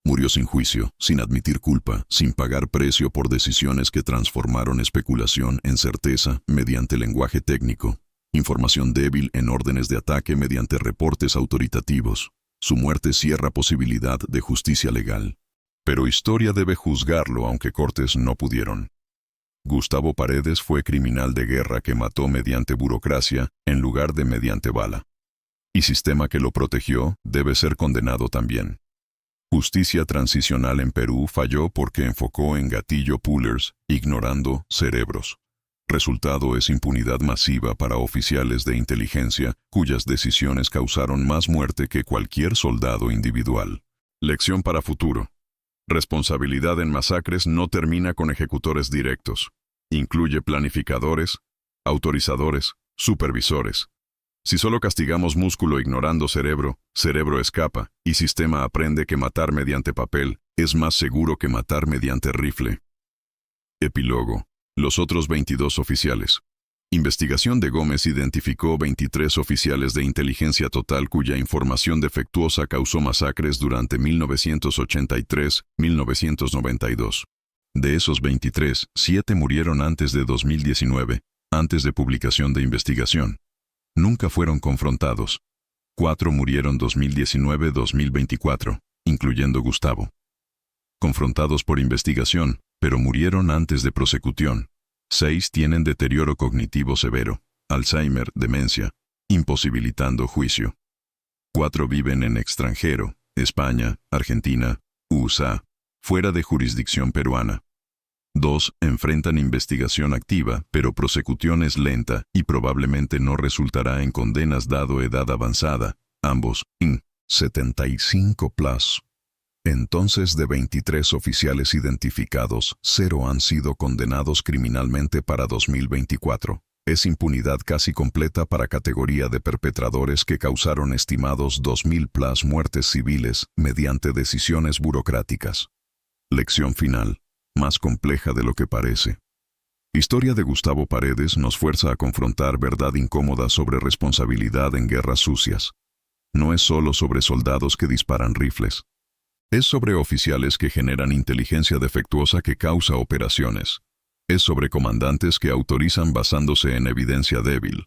Murió sin juicio, sin admitir culpa, sin pagar precio por decisiones que transformaron especulación en certeza mediante lenguaje técnico, información débil en órdenes de ataque mediante reportes autoritativos. Su muerte cierra posibilidad de justicia legal. Pero historia debe juzgarlo aunque cortes no pudieron. Gustavo Paredes fue criminal de guerra que mató mediante burocracia en lugar de mediante bala. Y sistema que lo protegió debe ser condenado también. Justicia transicional en Perú falló porque enfocó en gatillo pullers, ignorando cerebros. Resultado es impunidad masiva para oficiales de inteligencia cuyas decisiones causaron más muerte que cualquier soldado individual. Lección para futuro. Responsabilidad en masacres no termina con ejecutores directos. Incluye planificadores, autorizadores, supervisores. Si solo castigamos músculo ignorando cerebro, cerebro escapa y sistema aprende que matar mediante papel es más seguro que matar mediante rifle. Epílogo. Los otros 22 oficiales. Investigación de Gómez identificó 23 oficiales de inteligencia total cuya información defectuosa causó masacres durante 1983-1992. De esos 23, 7 murieron antes de 2019, antes de publicación de investigación. Nunca fueron confrontados. 4 murieron 2019-2024, incluyendo Gustavo. Confrontados por investigación, pero murieron antes de prosecución. 6 tienen deterioro cognitivo severo, Alzheimer, demencia, imposibilitando juicio. 4 viven en extranjero, España, Argentina, USA, fuera de jurisdicción peruana. 2 enfrentan investigación activa, pero prosecución es lenta y probablemente no resultará en condenas dado edad avanzada, ambos, 75+. Entonces, de 23 oficiales identificados, 0 han sido condenados criminalmente para 2024. es impunidad casi completa para categoría de perpetradores que causaron estimados 2000+ muertes civiles mediante decisiones burocráticas. Lección final, más compleja de lo que parece. Historia de Gustavo Paredes nos fuerza a confrontar verdad incómoda sobre responsabilidad en guerras sucias. No es solo sobre soldados que disparan rifles. Es sobre oficiales que generan inteligencia defectuosa que causa operaciones. Es sobre comandantes que autorizan basándose en evidencia débil.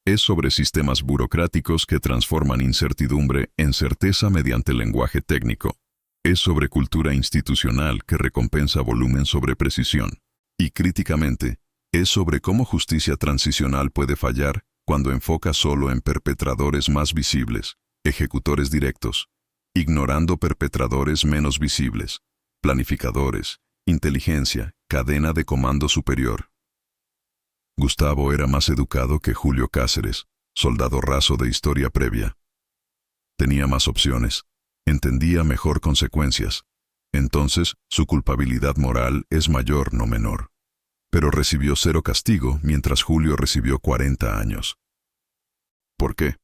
Es sobre sistemas burocráticos que transforman incertidumbre en certeza mediante lenguaje técnico. Es sobre cultura institucional que recompensa volumen sobre precisión. Y críticamente, es sobre cómo justicia transicional puede fallar cuando enfoca solo en perpetradores más visibles, ejecutores directos, ignorando perpetradores menos visibles, planificadores, inteligencia, cadena de comando superior. Gustavo era más educado que Julio Cáceres, soldado raso de historia previa. Tenía más opciones, entendía mejor consecuencias. Entonces, su culpabilidad moral es mayor, no menor. Pero recibió 0 castigo, mientras Julio recibió 40 años. ¿Por qué?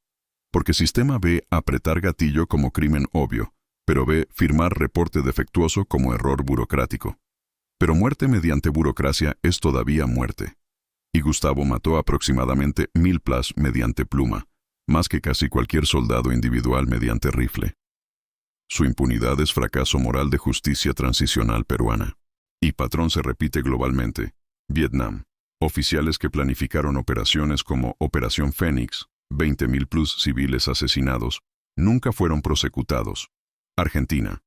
Porque sistema ve apretar gatillo como crimen obvio, pero ve firmar reporte defectuoso como error burocrático. Pero muerte mediante burocracia es todavía muerte. Y Gustavo mató aproximadamente 1000+ mediante pluma, más que casi cualquier soldado individual mediante rifle. Su impunidad es fracaso moral de justicia transicional peruana. Y patrón se repite globalmente. Vietnam. Oficiales que planificaron operaciones como Operación Fénix, 20.000+ civiles asesinados, nunca fueron prosecutados. Argentina.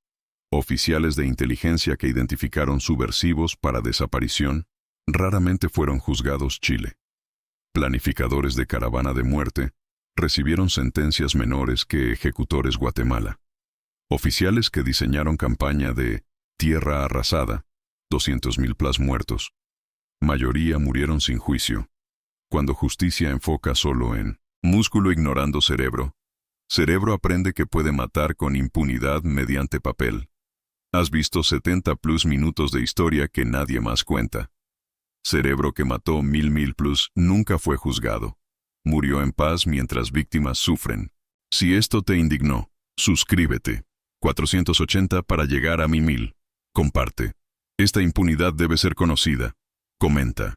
Oficiales de inteligencia que identificaron subversivos para desaparición, raramente fueron juzgados. Chile. Planificadores de caravana de muerte, recibieron sentencias menores que ejecutores. Guatemala. Oficiales que diseñaron campaña de tierra arrasada, 200.000+ muertos. Mayoría murieron sin juicio. Cuando justicia enfoca solo en músculo ignorando cerebro, cerebro aprende que puede matar con impunidad mediante papel. Has visto 70+ minutos de historia que nadie más cuenta. Cerebro que mató 1000+ nunca fue juzgado. Murió en paz mientras víctimas sufren. Si esto te indignó, suscríbete. 480 para llegar a mi 1000. Comparte. Esta impunidad debe ser conocida. Comenta.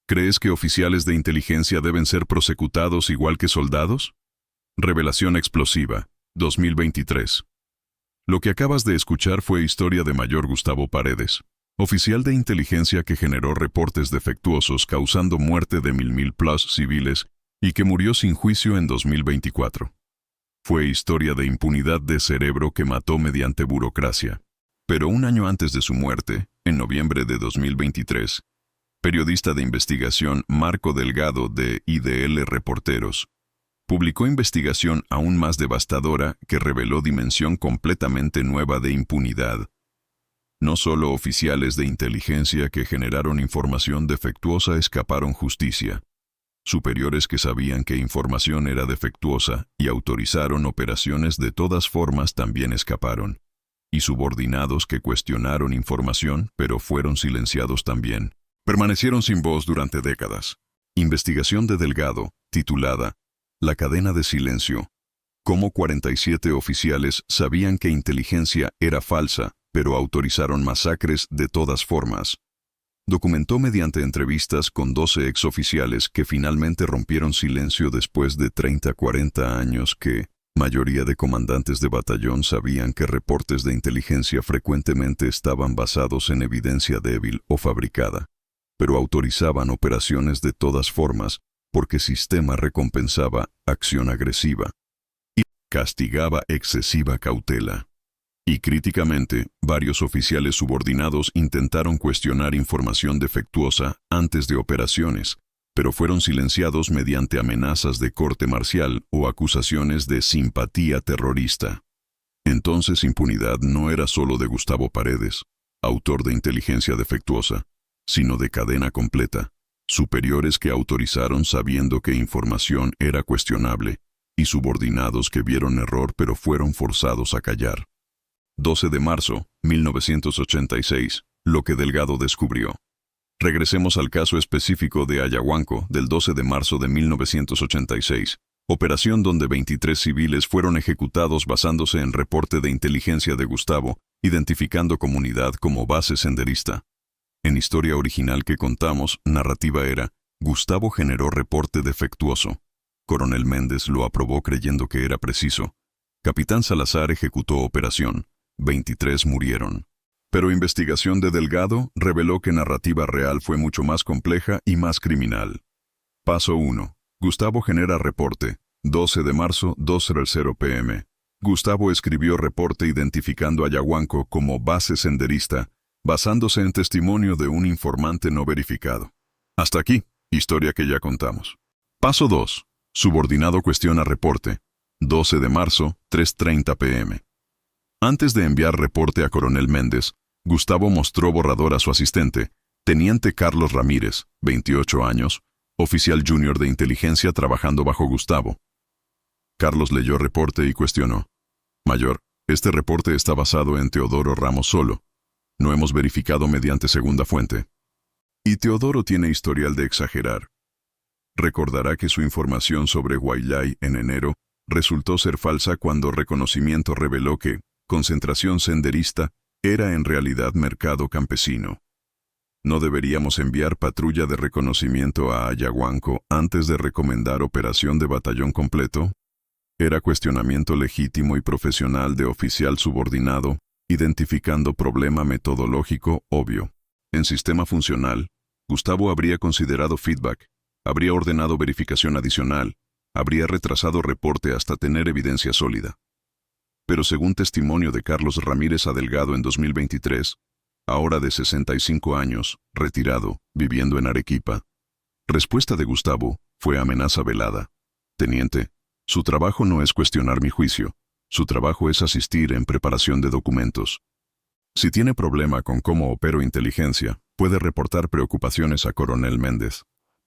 ¿Crees que oficiales de inteligencia deben ser prosecutados igual que soldados? Revelación explosiva, 2023. Lo que acabas de escuchar fue historia de Mayor Gustavo Paredes, oficial de inteligencia que generó reportes defectuosos causando muerte de 1000+ civiles y que murió sin juicio en 2024. Fue historia de impunidad de cerebro que mató mediante burocracia. Pero un año antes de su muerte, en noviembre de 2023, periodista de investigación Marco Delgado de IDL Reporteros publicó investigación aún más devastadora que reveló dimensión completamente nueva de impunidad. No solo oficiales de inteligencia que generaron información defectuosa escaparon justicia. Superiores que sabían que información era defectuosa y autorizaron operaciones de todas formas también escaparon. Y subordinados que cuestionaron información pero fueron silenciados también. Permanecieron sin voz durante décadas. Investigación de Delgado, titulada La cadena de silencio. Cómo 47 oficiales sabían que inteligencia era falsa, pero autorizaron masacres de todas formas. Documentó mediante entrevistas con 12 exoficiales que finalmente rompieron silencio después de 30-40 años que, mayoría de comandantes de batallón sabían que reportes de inteligencia frecuentemente estaban basados en evidencia débil o fabricada, pero autorizaban operaciones de todas formas porque sistema recompensaba acción agresiva y castigaba excesiva cautela. Y críticamente, varios oficiales subordinados intentaron cuestionar información defectuosa antes de operaciones, pero fueron silenciados mediante amenazas de corte marcial o acusaciones de simpatía terrorista. Entonces impunidad no era solo de Gustavo Paredes, autor de inteligencia defectuosa, sino de cadena completa, superiores que autorizaron sabiendo que información era cuestionable, y subordinados que vieron error pero fueron forzados a callar. 12 de marzo, 1986, lo que Delgado descubrió. Regresemos al caso específico de Ayahuanco del 12 de marzo de 1986, operación donde 23 civiles fueron ejecutados basándose en reporte de inteligencia de Gustavo, identificando comunidad como base senderista. En historia original que contamos, narrativa era, Gustavo generó reporte defectuoso. Coronel Méndez lo aprobó creyendo que era preciso. Capitán Salazar ejecutó operación. 23 murieron. Pero investigación de Delgado reveló que narrativa real fue mucho más compleja y más criminal. Paso 1. Gustavo genera reporte. 12 de marzo, 2:00 p.m. Gustavo escribió reporte identificando a Ayahuanco como base senderista, basándose en testimonio de un informante no verificado. Hasta aquí, historia que ya contamos. Paso 2. Subordinado cuestiona reporte. 12 de marzo, 3:30 p.m. Antes de enviar reporte a Coronel Méndez, Gustavo mostró borrador a su asistente, Teniente Carlos Ramírez, 28 años, oficial junior de inteligencia trabajando bajo Gustavo. Carlos leyó reporte y cuestionó. Mayor, este reporte está basado en Teodoro Ramos solo. No hemos verificado mediante segunda fuente. Y Teodoro tiene historial de exagerar. Recordará que su información sobre Guaylay en enero resultó ser falsa cuando reconocimiento reveló que concentración senderista era en realidad mercado campesino. ¿No deberíamos enviar patrulla de reconocimiento a Ayahuanco antes de recomendar operación de batallón completo? Era cuestionamiento legítimo y profesional de oficial subordinado, identificando problema metodológico obvio. En sistema funcional, Gustavo habría considerado feedback, habría ordenado verificación adicional, habría retrasado reporte hasta tener evidencia sólida. Pero según testimonio de Carlos Ramírez a Delgado en 2023, ahora de 65 años, retirado, viviendo en Arequipa, respuesta de Gustavo fue amenaza velada. Teniente, su trabajo no es cuestionar mi juicio, su trabajo es asistir en preparación de documentos. Si tiene problema con cómo opero inteligencia, puede reportar preocupaciones a Coronel Méndez.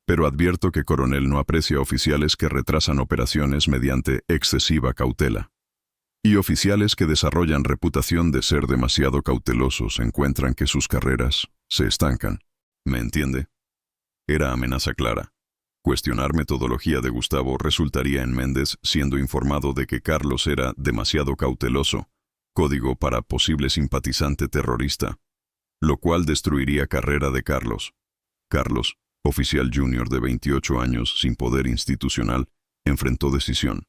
Pero advierto que Coronel no aprecia oficiales que retrasan operaciones mediante excesiva cautela. Y oficiales que desarrollan reputación de ser demasiado cautelosos encuentran que sus carreras se estancan. ¿Me entiende? Era amenaza clara. Cuestionar metodología de Gustavo resultaría en Méndez siendo informado de que Carlos era demasiado cauteloso, código para posible simpatizante terrorista, lo cual destruiría carrera de Carlos. Carlos, oficial junior de 28 años sin poder institucional, enfrentó decisión: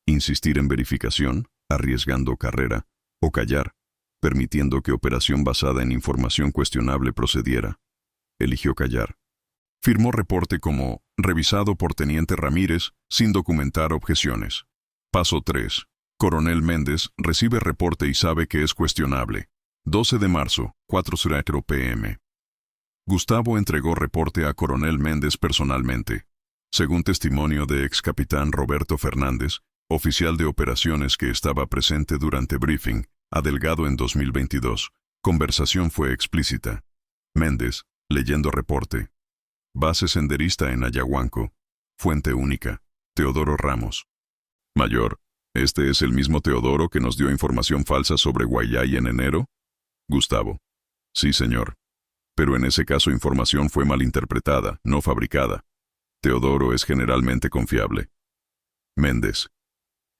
insistir en verificación, arriesgando carrera, o callar, permitiendo que operación basada en información cuestionable procediera. Eligió callar. Firmó reporte como revisado por Teniente Ramírez sin documentar objeciones. Paso 3. Coronel Méndez recibe reporte y sabe que es cuestionable. 12 de marzo, 4:00 p.m. Gustavo entregó reporte a Coronel Méndez personalmente. Según testimonio de ex capitán Roberto Fernández, oficial de operaciones que estaba presente durante briefing, a Delgado en 2022, conversación fue explícita. Méndez, leyendo reporte. Base senderista en Ayahuanco. Fuente única. Teodoro Ramos. Mayor, ¿este es el mismo Teodoro que nos dio información falsa sobre Guaylay en enero? Gustavo. Sí, señor. Pero en ese caso información fue malinterpretada, no fabricada. Teodoro es generalmente confiable. Méndez.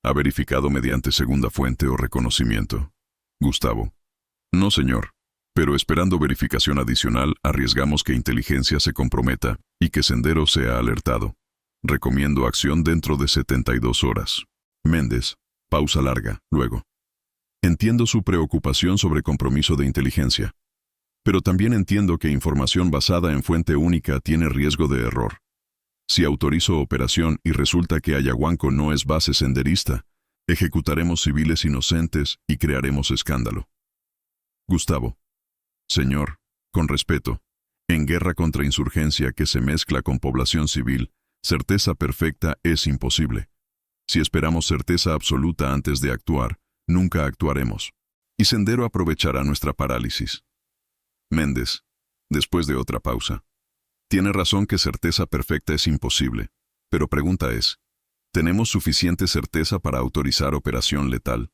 ¿Ha verificado mediante segunda fuente o reconocimiento? Gustavo. No, señor. Pero esperando verificación adicional, arriesgamos que inteligencia se comprometa y que Sendero sea alertado. Recomiendo acción dentro de 72 horas. Méndez. Pausa larga, luego. Entiendo su preocupación sobre compromiso de inteligencia. Pero también entiendo que información basada en fuente única tiene riesgo de error. Si autorizo operación y resulta que Ayahuanco no es base senderista, ejecutaremos civiles inocentes y crearemos escándalo. Gustavo. Señor, con respeto, en guerra contra insurgencia que se mezcla con población civil, certeza perfecta es imposible. Si esperamos certeza absoluta antes de actuar, nunca actuaremos. Y Sendero aprovechará nuestra parálisis. Méndez, después de otra pausa. Tiene razón que certeza perfecta es imposible, pero pregunta es, ¿tenemos suficiente certeza para autorizar operación letal?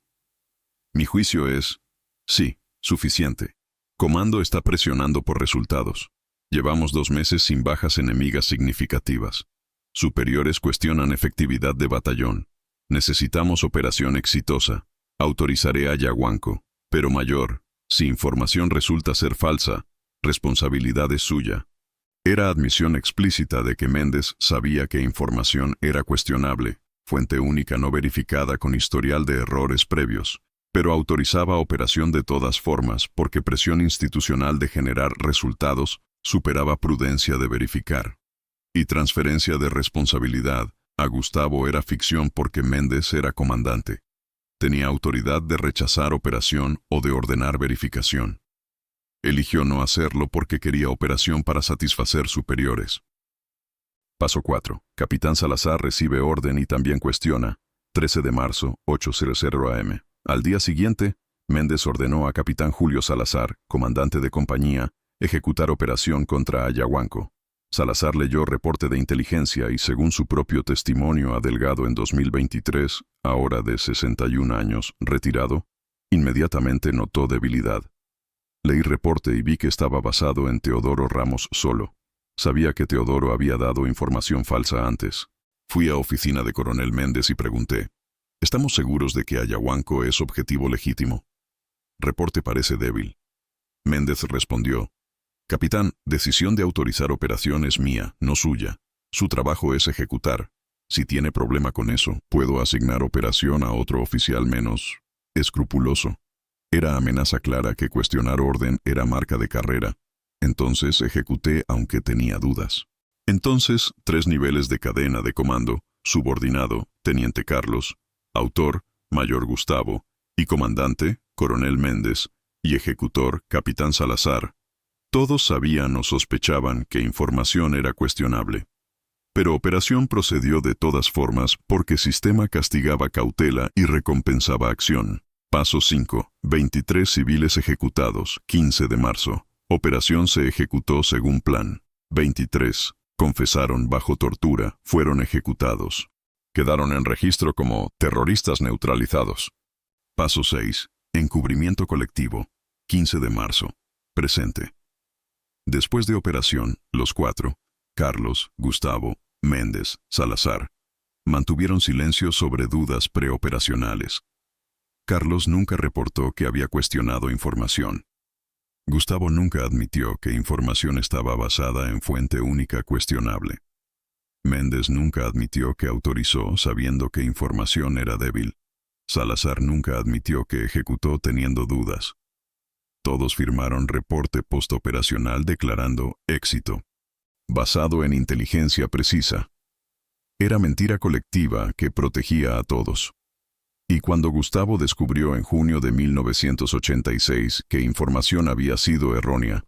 Mi juicio es, sí, suficiente. Comando está presionando por resultados. Llevamos 2 meses sin bajas enemigas significativas. Superiores cuestionan efectividad de batallón. Necesitamos operación exitosa. Autorizaré a Yaguanco. Pero mayor, si información resulta ser falsa, responsabilidad es suya. Era admisión explícita de que Méndez sabía que información era cuestionable, fuente única no verificada con historial de errores previos, pero autorizaba operación de todas formas porque presión institucional de generar resultados superaba prudencia de verificar. Y transferencia de responsabilidad a Gustavo era ficción porque Méndez era comandante. Tenía autoridad de rechazar operación o de ordenar verificación. Eligió no hacerlo porque quería operación para satisfacer superiores. Paso 4. Capitán Salazar recibe orden y también cuestiona. 13 de marzo, 8:00 am. Al día siguiente, Méndez ordenó a Capitán Julio Salazar, comandante de compañía, ejecutar operación contra Ayahuanco. Salazar leyó reporte de inteligencia y, según su propio testimonio a Delgado en 2023, ahora de 61 años, retirado, inmediatamente notó debilidad. Leí reporte y vi que estaba basado en Teodoro Ramos solo. Sabía que Teodoro había dado información falsa antes. Fui a oficina de Coronel Méndez y pregunté, ¿estamos seguros de que Ayahuanco es objetivo legítimo? Reporte parece débil. Méndez respondió, Capitán, decisión de autorizar operación es mía, no suya. Su trabajo es ejecutar. Si tiene problema con eso, puedo asignar operación a otro oficial menos escrupuloso. Era amenaza clara que cuestionar orden era marca de carrera. Entonces ejecuté aunque tenía dudas. Entonces, 3 niveles de cadena de comando, subordinado, Teniente Carlos, autor, Mayor Gustavo, y comandante, Coronel Méndez, y ejecutor, Capitán Salazar. Todos sabían o sospechaban que información era cuestionable. Pero operación procedió de todas formas porque sistema castigaba cautela y recompensaba acción. Paso 5. 23 civiles ejecutados, 15 de marzo. Operación se ejecutó según plan. 23. Confesaron bajo tortura, fueron ejecutados. Quedaron en registro como terroristas neutralizados. Paso 6. Encubrimiento colectivo. 15 de marzo. Presente. Después de operación, los 4, Carlos, Gustavo, Méndez, Salazar, mantuvieron silencio sobre dudas preoperacionales. Carlos nunca reportó que había cuestionado información. Gustavo nunca admitió que información estaba basada en fuente única cuestionable. Méndez nunca admitió que autorizó sabiendo que información era débil. Salazar nunca admitió que ejecutó teniendo dudas. Todos firmaron reporte postoperacional declarando éxito, basado en inteligencia precisa. Era mentira colectiva que protegía a todos. Y cuando Gustavo descubrió en junio de 1986 que información había sido errónea,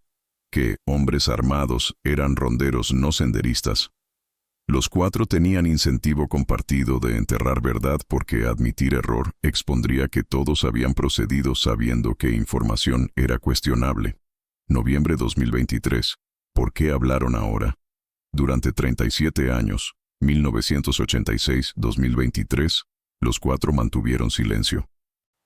que hombres armados eran ronderos no senderistas, los 4 tenían incentivo compartido de enterrar verdad porque admitir error expondría que todos habían procedido sabiendo que información era cuestionable. Noviembre 2023. ¿Por qué hablaron ahora? Durante 37 años, 1986-2023, los 4 mantuvieron silencio.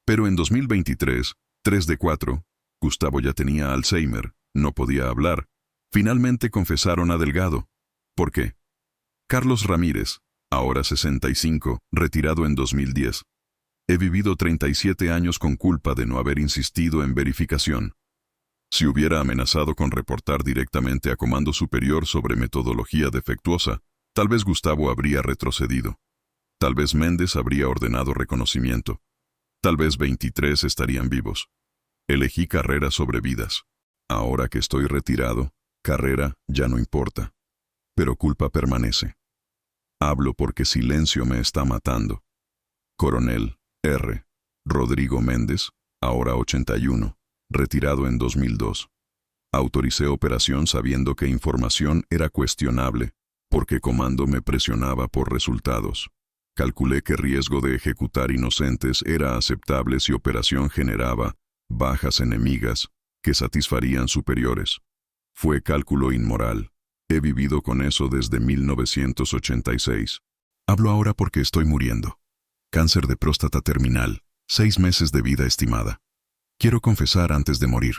Pero en 2023, 3 de 4, Gustavo ya tenía Alzheimer, no podía hablar. Finalmente confesaron a Delgado. ¿Por qué? Carlos Ramírez, ahora 65, retirado en 2010. He vivido 37 años con culpa de no haber insistido en verificación. Si hubiera amenazado con reportar directamente a Comando Superior sobre metodología defectuosa, tal vez Gustavo habría retrocedido. Tal vez Méndez habría ordenado reconocimiento. Tal vez 23 estarían vivos. Elegí carrera sobre vidas. Ahora que estoy retirado, carrera ya no importa. Pero culpa permanece. Hablo porque silencio me está matando. Coronel R. Rodrigo Méndez, ahora 81, retirado en 2002. Autoricé operación sabiendo que información era cuestionable, porque comando me presionaba por resultados. Calculé que riesgo de ejecutar inocentes era aceptable si operación generaba bajas enemigas que satisfarían superiores. Fue cálculo inmoral. He vivido con eso desde 1986. Hablo ahora porque estoy muriendo. Cáncer de próstata terminal, 6 meses de vida estimada. Quiero confesar antes de morir.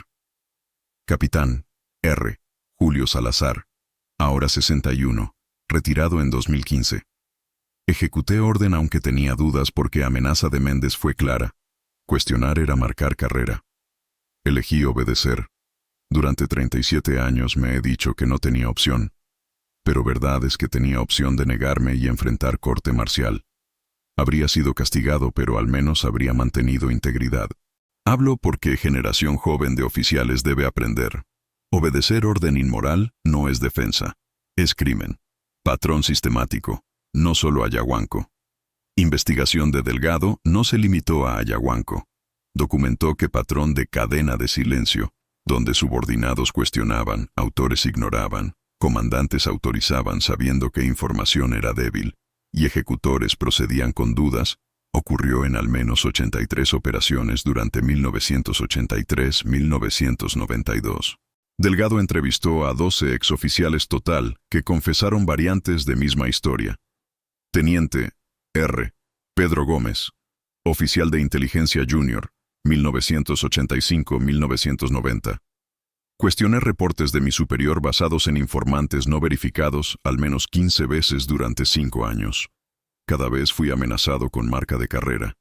Capitán R. Julio Salazar, ahora 61, retirado en 2015. Ejecuté orden aunque tenía dudas porque amenaza de Méndez fue clara. Cuestionar era marcar carrera. Elegí obedecer. Durante 37 años me he dicho que no tenía opción. Pero verdad es que tenía opción de negarme y enfrentar corte marcial. Habría sido castigado, pero al menos habría mantenido integridad. Hablo porque generación joven de oficiales debe aprender. Obedecer orden inmoral no es defensa. Es crimen. Patrón sistemático. No solo Ayahuanco. Investigación de Delgado no se limitó a Ayahuanco. Documentó que patrón de cadena de silencio, donde subordinados cuestionaban, autores ignoraban, comandantes autorizaban sabiendo que información era débil, y ejecutores procedían con dudas, ocurrió en al menos 83 operaciones durante 1983-1992. Delgado entrevistó a 12 exoficiales total que confesaron variantes de misma historia. Teniente R. Pedro Gómez, oficial de inteligencia junior, 1985-1990. Cuestioné reportes de mi superior basados en informantes no verificados al menos 15 veces durante 5 años. Cada vez fui amenazado con marca de carrera.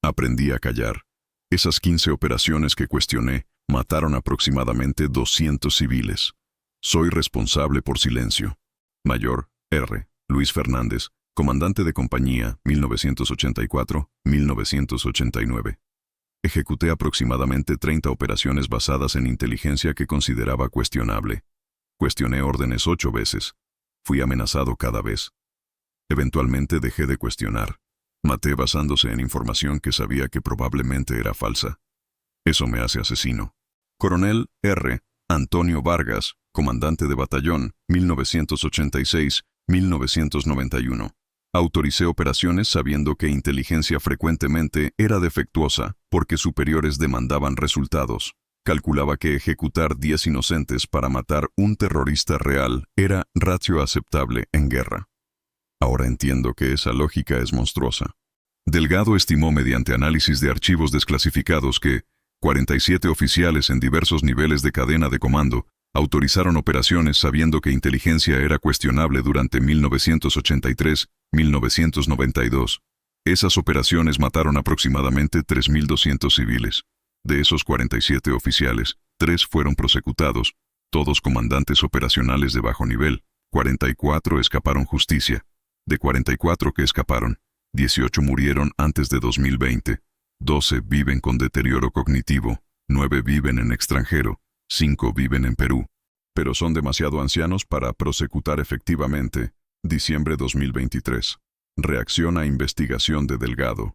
Aprendí a callar. Esas 15 operaciones que cuestioné mataron aproximadamente 200 civiles. Soy responsable por silencio. Mayor R. Luis Fernández, comandante de compañía, 1984-1989. Ejecuté aproximadamente 30 operaciones basadas en inteligencia que consideraba cuestionable. Cuestioné órdenes 8 veces. Fui amenazado cada vez. Eventualmente dejé de cuestionar. Maté basándose en información que sabía que probablemente era falsa. Eso me hace asesino. Coronel R. Antonio Vargas, comandante de batallón, 1986-1991. Autoricé operaciones sabiendo que inteligencia frecuentemente era defectuosa porque superiores demandaban resultados. Calculaba que ejecutar 10 inocentes para matar un terrorista real era ratio aceptable en guerra. Ahora entiendo que esa lógica es monstruosa. Delgado estimó mediante análisis de archivos desclasificados que 47 oficiales en diversos niveles de cadena de comando autorizaron operaciones sabiendo que inteligencia era cuestionable durante 1983-1992. Esas operaciones mataron aproximadamente 3.200 civiles. De esos 47 oficiales, 3 fueron prosecutados, todos comandantes operacionales de bajo nivel. 44 escaparon justicia. De 44 que escaparon, 18 murieron antes de 2020, 12 viven con deterioro cognitivo, 9 viven en extranjero, 5 viven en Perú, pero son demasiado ancianos para prosecutar efectivamente. Diciembre 2023. Reacción a investigación de Delgado.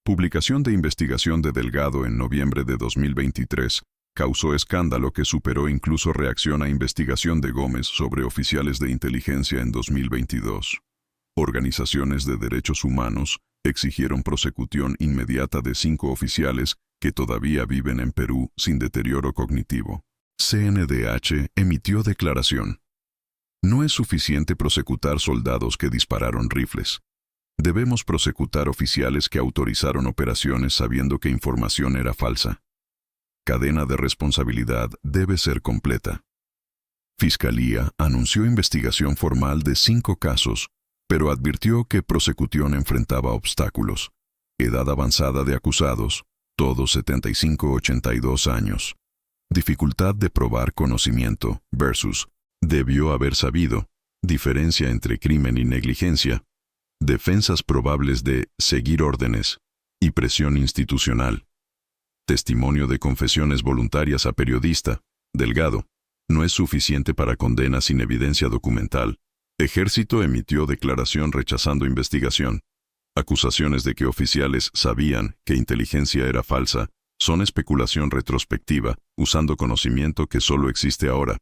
Publicación de investigación de Delgado en noviembre de 2023 causó escándalo que superó incluso reacción a investigación de Gómez sobre oficiales de inteligencia en 2022. Organizaciones de derechos humanos exigieron prosecución inmediata de 5 oficiales que todavía viven en Perú sin deterioro cognitivo. CNDH emitió declaración. No es suficiente prosecutar soldados que dispararon rifles. Debemos prosecutar oficiales que autorizaron operaciones sabiendo que información era falsa. Cadena de responsabilidad debe ser completa. Fiscalía anunció investigación formal de 5 casos, pero advirtió que prosecución enfrentaba obstáculos. Edad avanzada de acusados, todos 75-82 años. Dificultad de probar conocimiento versus debió haber sabido, diferencia entre crimen y negligencia, defensas probables de seguir órdenes y presión institucional. Testimonio de confesiones voluntarias a periodista, Delgado, no es suficiente para condena sin evidencia documental. Ejército emitió declaración rechazando investigación. Acusaciones de que oficiales sabían que inteligencia era falsa son especulación retrospectiva, usando conocimiento que solo existe ahora.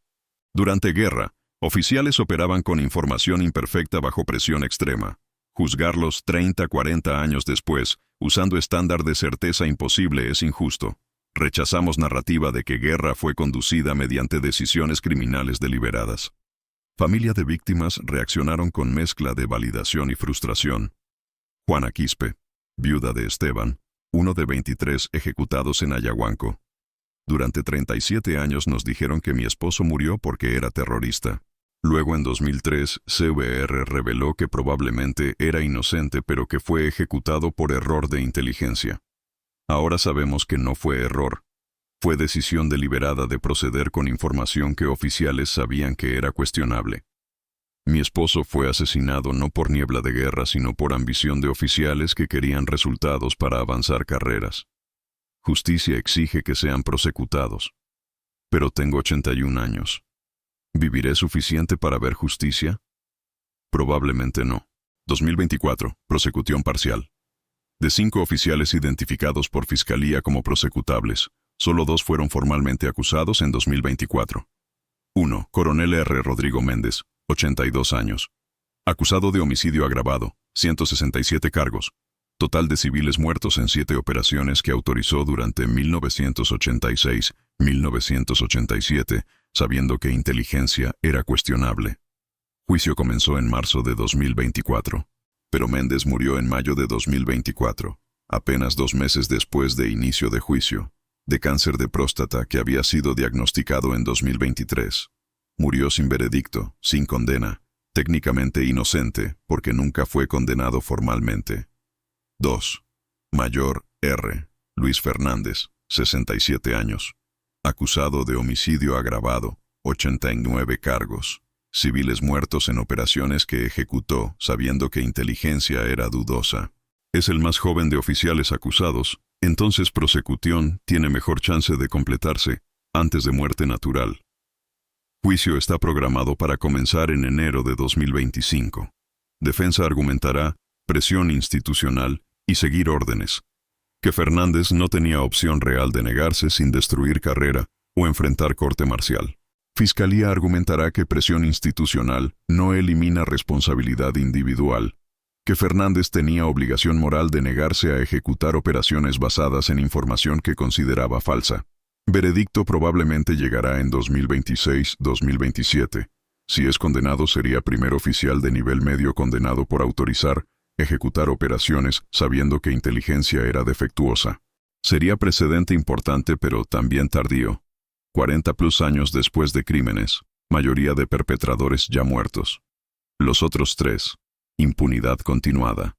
Durante guerra, oficiales operaban con información imperfecta bajo presión extrema. Juzgarlos 30-40 años después, usando estándar de certeza imposible, es injusto. Rechazamos narrativa de que guerra fue conducida mediante decisiones criminales deliberadas. Familia de víctimas reaccionaron con mezcla de validación y frustración. Juana Quispe, viuda de Esteban, uno de 23 ejecutados en Ayahuanco. Durante 37 años nos dijeron que mi esposo murió porque era terrorista. Luego, en 2003, CVR reveló que probablemente era inocente pero que fue ejecutado por error de inteligencia. Ahora sabemos que no fue error. Fue decisión deliberada de proceder con información que oficiales sabían que era cuestionable. Mi esposo fue asesinado no por niebla de guerra, sino por ambición de oficiales que querían resultados para avanzar carreras. Justicia exige que sean prosecutados. Pero tengo 81 años. ¿Viviré suficiente para ver justicia? Probablemente no. 2024. Prosecución parcial. De 5 oficiales identificados por Fiscalía como prosecutables, solo 2 fueron formalmente acusados en 2024. 1. Coronel R. Rodrigo Méndez, 82 años. Acusado de homicidio agravado, 167 cargos. Total de civiles muertos en 7 operaciones que autorizó durante 1986-1987, sabiendo que inteligencia era cuestionable. Juicio comenzó en marzo de 2024, pero Méndez murió en mayo de 2024, apenas 2 meses después de inicio de juicio, de cáncer de próstata que había sido diagnosticado en 2023. Murió sin veredicto, sin condena, técnicamente inocente porque nunca fue condenado formalmente. 2. Mayor R. Luis Fernández, 67 años. Acusado de homicidio agravado, 89 cargos. Civiles muertos en operaciones que ejecutó sabiendo que inteligencia era dudosa. Es el más joven de oficiales acusados, entonces prosecución tiene mejor chance de completarse antes de muerte natural. Juicio está programado para comenzar en enero de 2025. Defensa argumentará presión institucional y seguir órdenes. Que Fernández no tenía opción real de negarse sin destruir carrera o enfrentar corte marcial. Fiscalía argumentará que presión institucional no elimina responsabilidad individual. Que Fernández tenía obligación moral de negarse a ejecutar operaciones basadas en información que consideraba falsa. Veredicto probablemente llegará en 2026-2027. Si es condenado, sería primer oficial de nivel medio condenado por autorizar, ejecutar operaciones sabiendo que inteligencia era defectuosa. Sería precedente importante pero también tardío. 40+ años después de crímenes, mayoría de perpetradores ya muertos. Los otros 3, impunidad continuada.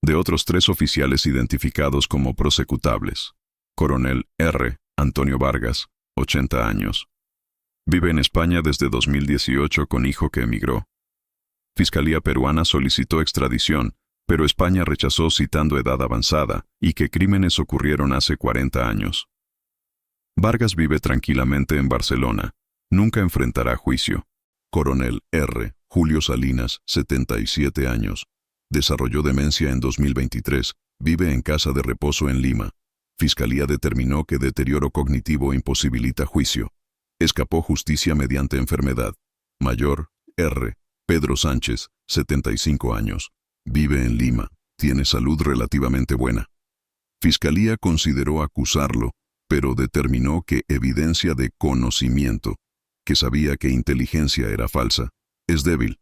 De otros 3 oficiales identificados como prosecutables. Coronel R. Antonio Vargas, 80 años. Vive en España desde 2018 con hijo que emigró. Fiscalía peruana solicitó extradición, pero España rechazó citando edad avanzada y que crímenes ocurrieron hace 40 años. Vargas vive tranquilamente en Barcelona. Nunca enfrentará juicio. Coronel R. Julio Salinas, 77 años. Desarrolló demencia en 2023. Vive en casa de reposo en Lima. Fiscalía determinó que deterioro cognitivo imposibilita juicio. Escapó justicia mediante enfermedad. Mayor R. Pedro Sánchez, 75 años. Vive en Lima. Tiene salud relativamente buena. Fiscalía consideró acusarlo, pero determinó que evidencia de conocimiento, que sabía que inteligencia era falsa, es débil.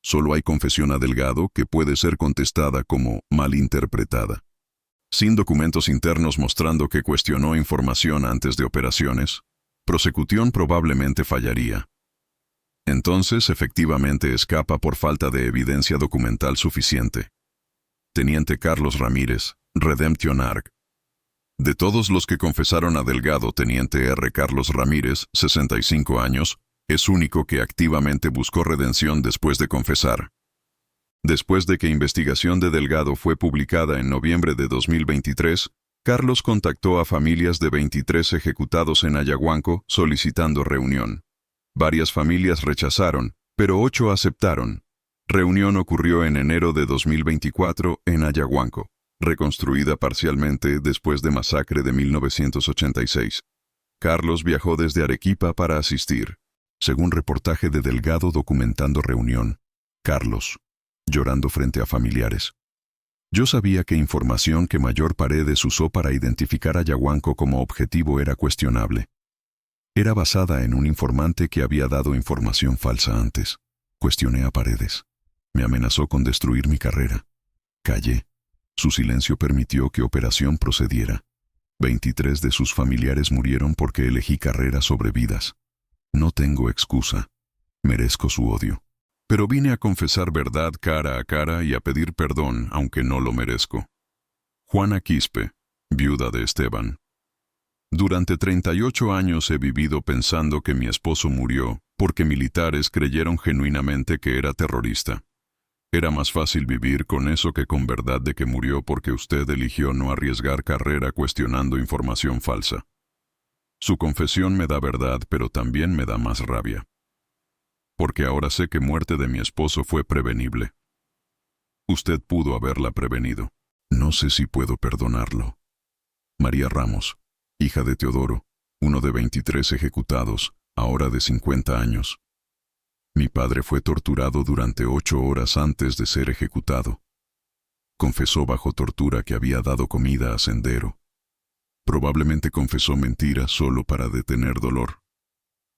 Solo hay confesión a Delgado que puede ser contestada como malinterpretada. Sin documentos internos mostrando que cuestionó información antes de operaciones, prosecución probablemente fallaría. Entonces, efectivamente escapa por falta de evidencia documental suficiente. Teniente Carlos Ramírez, Redemption Arc. De todos los que confesaron a Delgado, Teniente R. Carlos Ramírez, 65 años, es único que activamente buscó redención después de confesar. Después de que investigación de Delgado fue publicada en noviembre de 2023, Carlos contactó a familias de 23 ejecutados en Ayahuanco solicitando reunión. Varias familias rechazaron, pero 8 aceptaron. Reunión ocurrió en enero de 2024 en Ayahuanco, reconstruida parcialmente después de masacre de 1986. Carlos viajó desde Arequipa para asistir. Según reportaje de Delgado documentando reunión, Carlos, llorando frente a familiares. Yo sabía que información que Mayor Paredes usó para identificar a Ayahuanco como objetivo era cuestionable. Era basada en un informante que había dado información falsa antes. Cuestioné a Paredes. Me amenazó con destruir mi carrera. Callé. Su silencio permitió que operación procediera. 23 de sus familiares murieron porque elegí carrera sobre vidas. No tengo excusa. Merezco su odio. Pero vine a confesar verdad cara a cara y a pedir perdón, aunque no lo merezco. Juana Quispe, viuda de Esteban. Durante 38 años he vivido pensando que mi esposo murió porque militares creyeron genuinamente que era terrorista. Era más fácil vivir con eso que con verdad de que murió porque usted eligió no arriesgar carrera cuestionando información falsa. Su confesión me da verdad, pero también me da más rabia. Porque ahora sé que muerte de mi esposo fue prevenible. Usted pudo haberla prevenido. No sé si puedo perdonarlo. María Ramos, hija de Teodoro, uno de 23 ejecutados, ahora de 50 años. Mi padre fue torturado durante 8 horas antes de ser ejecutado. Confesó bajo tortura que había dado comida a Sendero. Probablemente confesó mentiras solo para detener dolor.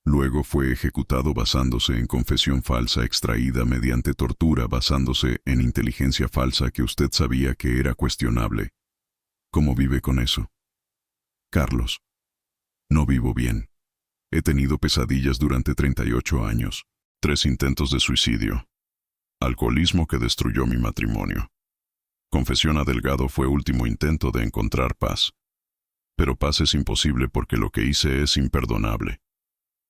Luego fue ejecutado basándose en confesión falsa extraída mediante tortura basándose en inteligencia falsa que usted sabía que era cuestionable. ¿Cómo vive con eso? Carlos. No vivo bien. He tenido pesadillas durante 38 años. 3 intentos de suicidio. Alcoholismo que destruyó mi matrimonio. Confesión a Delgado fue último intento de encontrar paz. Pero paz es imposible porque lo que hice es imperdonable.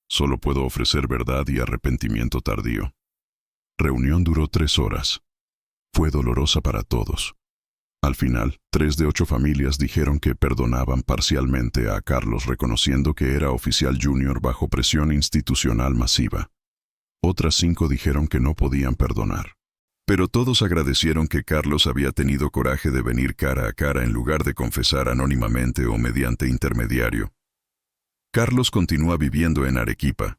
Solo puedo ofrecer verdad y arrepentimiento tardío. Reunión duró 3 horas. Fue dolorosa para todos. Al final, 3 de 8 familias dijeron que perdonaban parcialmente a Carlos reconociendo que era oficial junior bajo presión institucional masiva. Otras 5 dijeron que no podían perdonar. Pero todos agradecieron que Carlos había tenido coraje de venir cara a cara en lugar de confesar anónimamente o mediante intermediario. Carlos continúa viviendo en Arequipa.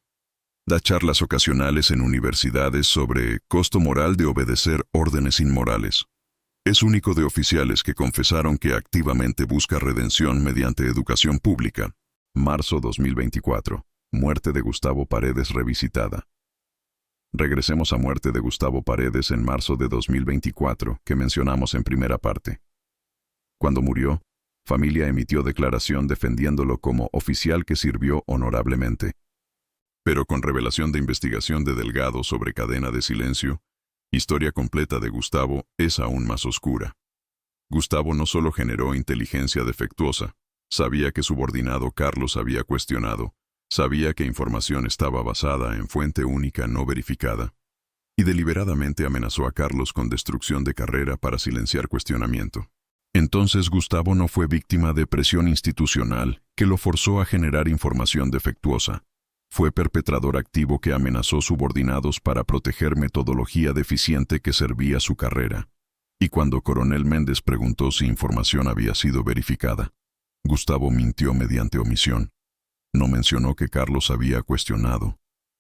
Da charlas ocasionales en universidades sobre costo moral de obedecer órdenes inmorales. Es único de oficiales que confesaron que activamente busca redención mediante educación pública. Marzo 2024. Muerte de Gustavo Paredes revisitada. Regresemos a muerte de Gustavo Paredes en marzo de 2024, que mencionamos en primera parte. Cuando murió, familia emitió declaración defendiéndolo como oficial que sirvió honorablemente. Pero con revelación de investigación de Delgado sobre cadena de silencio, historia completa de Gustavo es aún más oscura. Gustavo no solo generó inteligencia defectuosa, sabía que subordinado Carlos había cuestionado, sabía que información estaba basada en fuente única no verificada, y deliberadamente amenazó a Carlos con destrucción de carrera para silenciar cuestionamiento. Entonces Gustavo no fue víctima de presión institucional que lo forzó a generar información defectuosa. Fue perpetrador activo que amenazó subordinados para proteger metodología deficiente que servía su carrera. Y cuando Coronel Méndez preguntó si información había sido verificada, Gustavo mintió mediante omisión. No mencionó que Carlos había cuestionado.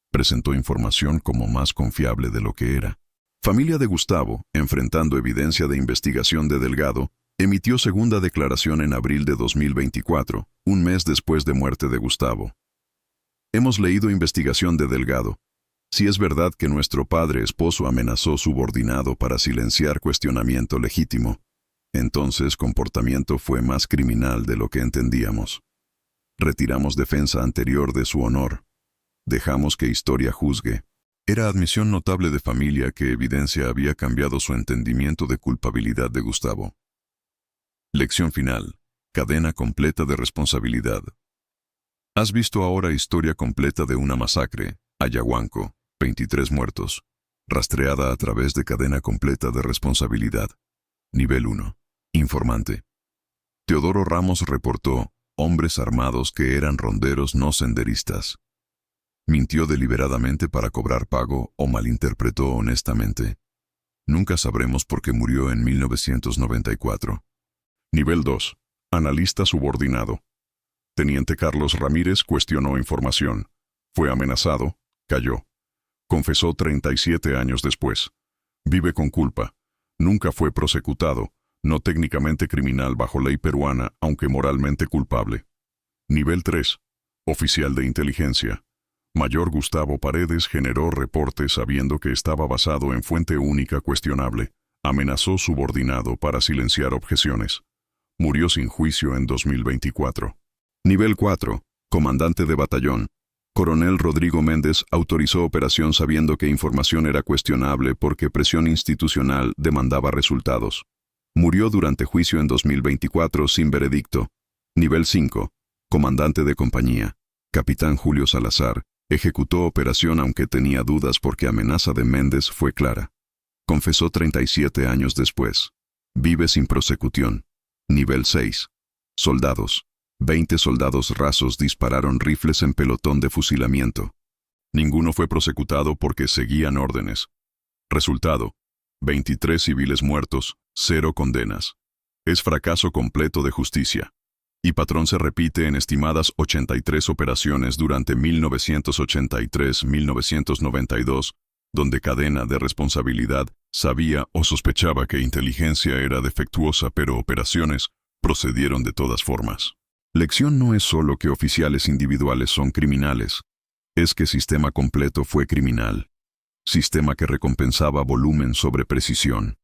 Presentó información como más confiable de lo que era. Familia de Gustavo, enfrentando evidencia de investigación de Delgado, emitió segunda declaración en abril de 2024, un mes después de muerte de Gustavo. Hemos leído investigación de Delgado. Si es verdad que nuestro padre esposo amenazó subordinado para silenciar cuestionamiento legítimo, entonces comportamiento fue más criminal de lo que entendíamos. Retiramos defensa anterior de su honor. Dejamos que historia juzgue. Era admisión notable de familia que evidencia había cambiado su entendimiento de culpabilidad de Gustavo. Lección final. Cadena completa de responsabilidad. Has visto ahora historia completa de una masacre, Ayahuanco, 23 muertos, rastreada a través de cadena completa de responsabilidad. Nivel 1. Informante. Teodoro Ramos reportó hombres armados que eran ronderos no senderistas. Mintió deliberadamente para cobrar pago o malinterpretó honestamente. Nunca sabremos por qué murió en 1994. Nivel 2. Analista subordinado. Teniente Carlos Ramírez cuestionó información. Fue amenazado, cayó. Confesó 37 años después. Vive con culpa. Nunca fue prosecutado, no técnicamente criminal bajo ley peruana, aunque moralmente culpable. Nivel 3. Oficial de inteligencia. Mayor Gustavo Paredes generó reporte sabiendo que estaba basado en fuente única cuestionable. Amenazó subordinado para silenciar objeciones. Murió sin juicio en 2024. Nivel 4. Comandante de batallón. Coronel Rodrigo Méndez autorizó operación sabiendo que información era cuestionable porque presión institucional demandaba resultados. Murió durante juicio en 2024 sin veredicto. Nivel 5. Comandante de compañía. Capitán Julio Salazar. Ejecutó operación aunque tenía dudas porque amenaza de Méndez fue clara. Confesó 37 años después. Vive sin prosecución. Nivel 6. Soldados. 20 soldados rasos dispararon rifles en pelotón de fusilamiento. Ninguno fue prosecutado porque seguían órdenes. Resultado: 23 civiles muertos, 0 condenas. Es fracaso completo de justicia. Y patrón se repite en estimadas 83 operaciones durante 1983-1992, donde cadena de responsabilidad sabía o sospechaba que inteligencia era defectuosa, pero operaciones procedieron de todas formas. Lección no es solo que oficiales individuales son criminales, es que sistema completo fue criminal. Sistema que recompensaba volumen sobre precisión.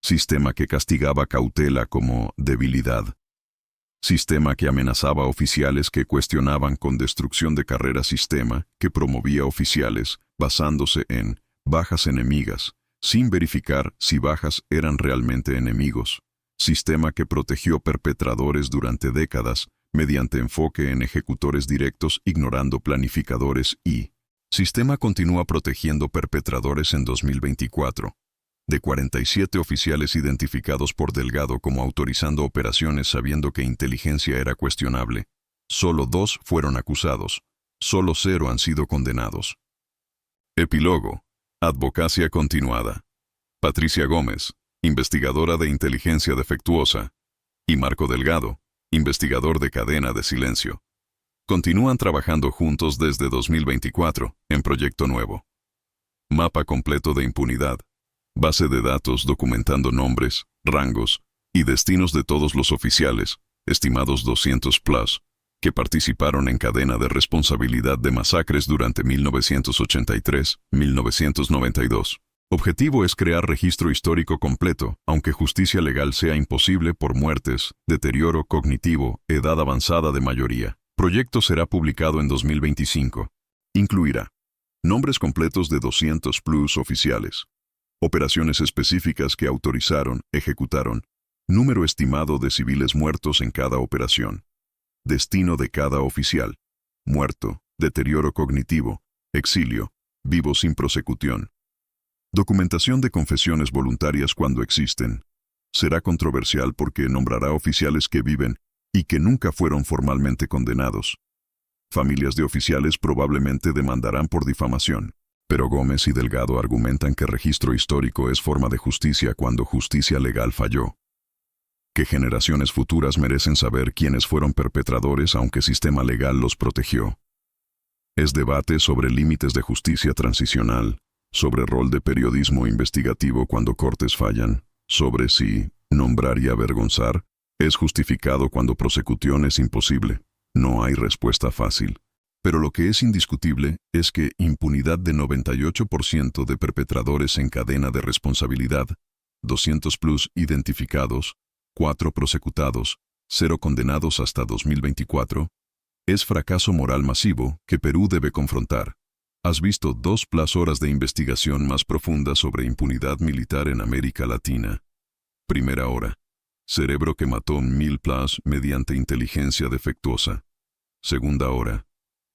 Sistema que castigaba cautela como debilidad. Sistema que amenazaba oficiales que cuestionaban con destrucción de carrera. Sistema que promovía oficiales basándose en bajas enemigas, sin verificar si bajas eran realmente enemigos. Sistema que protegió perpetradores durante décadas, mediante enfoque en ejecutores directos ignorando planificadores y sistema continúa protegiendo perpetradores en 2024. De 47 oficiales identificados por Delgado como autorizando operaciones sabiendo que inteligencia era cuestionable, solo 2 fueron acusados, solo 0 han sido condenados. Epílogo. Advocacia continuada. Patricia Gómez, investigadora de inteligencia defectuosa, y Marco Delgado, investigador de cadena de silencio. Continúan trabajando juntos desde 2024, en proyecto nuevo. Mapa completo de impunidad. Base de datos documentando nombres, rangos y destinos de todos los oficiales, estimados 200+, que participaron en cadena de responsabilidad de masacres durante 1983-1992. Objetivo es crear registro histórico completo, aunque justicia legal sea imposible por muertes, deterioro cognitivo, edad avanzada de mayoría. Proyecto será publicado en 2025. Incluirá nombres completos de 200+ oficiales, operaciones específicas que autorizaron, ejecutaron, número estimado de civiles muertos en cada operación, destino de cada oficial, muerto, deterioro cognitivo, exilio, vivo sin prosecución. Documentación de confesiones voluntarias cuando existen. Será controversial porque nombrará oficiales que viven y que nunca fueron formalmente condenados. Familias de oficiales probablemente demandarán por difamación, pero Gómez y Delgado argumentan que registro histórico es forma de justicia cuando justicia legal falló. Que generaciones futuras merecen saber quiénes fueron perpetradores aunque sistema legal los protegió. Es debate sobre límites de justicia transicional, sobre rol de periodismo investigativo cuando cortes fallan, sobre si nombrar y avergonzar es justificado cuando prosecución es imposible. No hay respuesta fácil. Pero lo que es indiscutible es que impunidad de 98% de perpetradores en cadena de responsabilidad, 200+ identificados, 4 prosecutados, 0 condenados hasta 2024, es fracaso moral masivo que Perú debe confrontar. Has visto 2+ horas de investigación más profunda sobre impunidad militar en América Latina. Primera hora. Cerebro que mató 1000+ mediante inteligencia defectuosa. Segunda hora.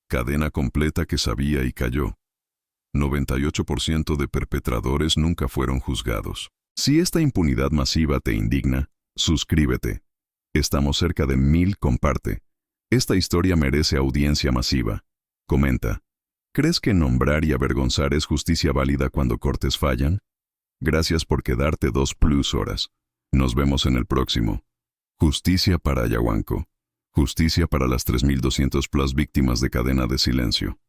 Cadena completa que sabía y cayó. 98% de perpetradores nunca fueron juzgados. Si esta impunidad masiva te indigna, suscríbete. Estamos cerca de 1000, comparte. Esta historia merece audiencia masiva. Comenta. ¿Crees que nombrar y avergonzar es justicia válida cuando cortes fallan? Gracias por quedarte 2+ horas. Nos vemos en el próximo. Justicia para Ayahuanco. Justicia para las 3200+ víctimas de cadena de silencio.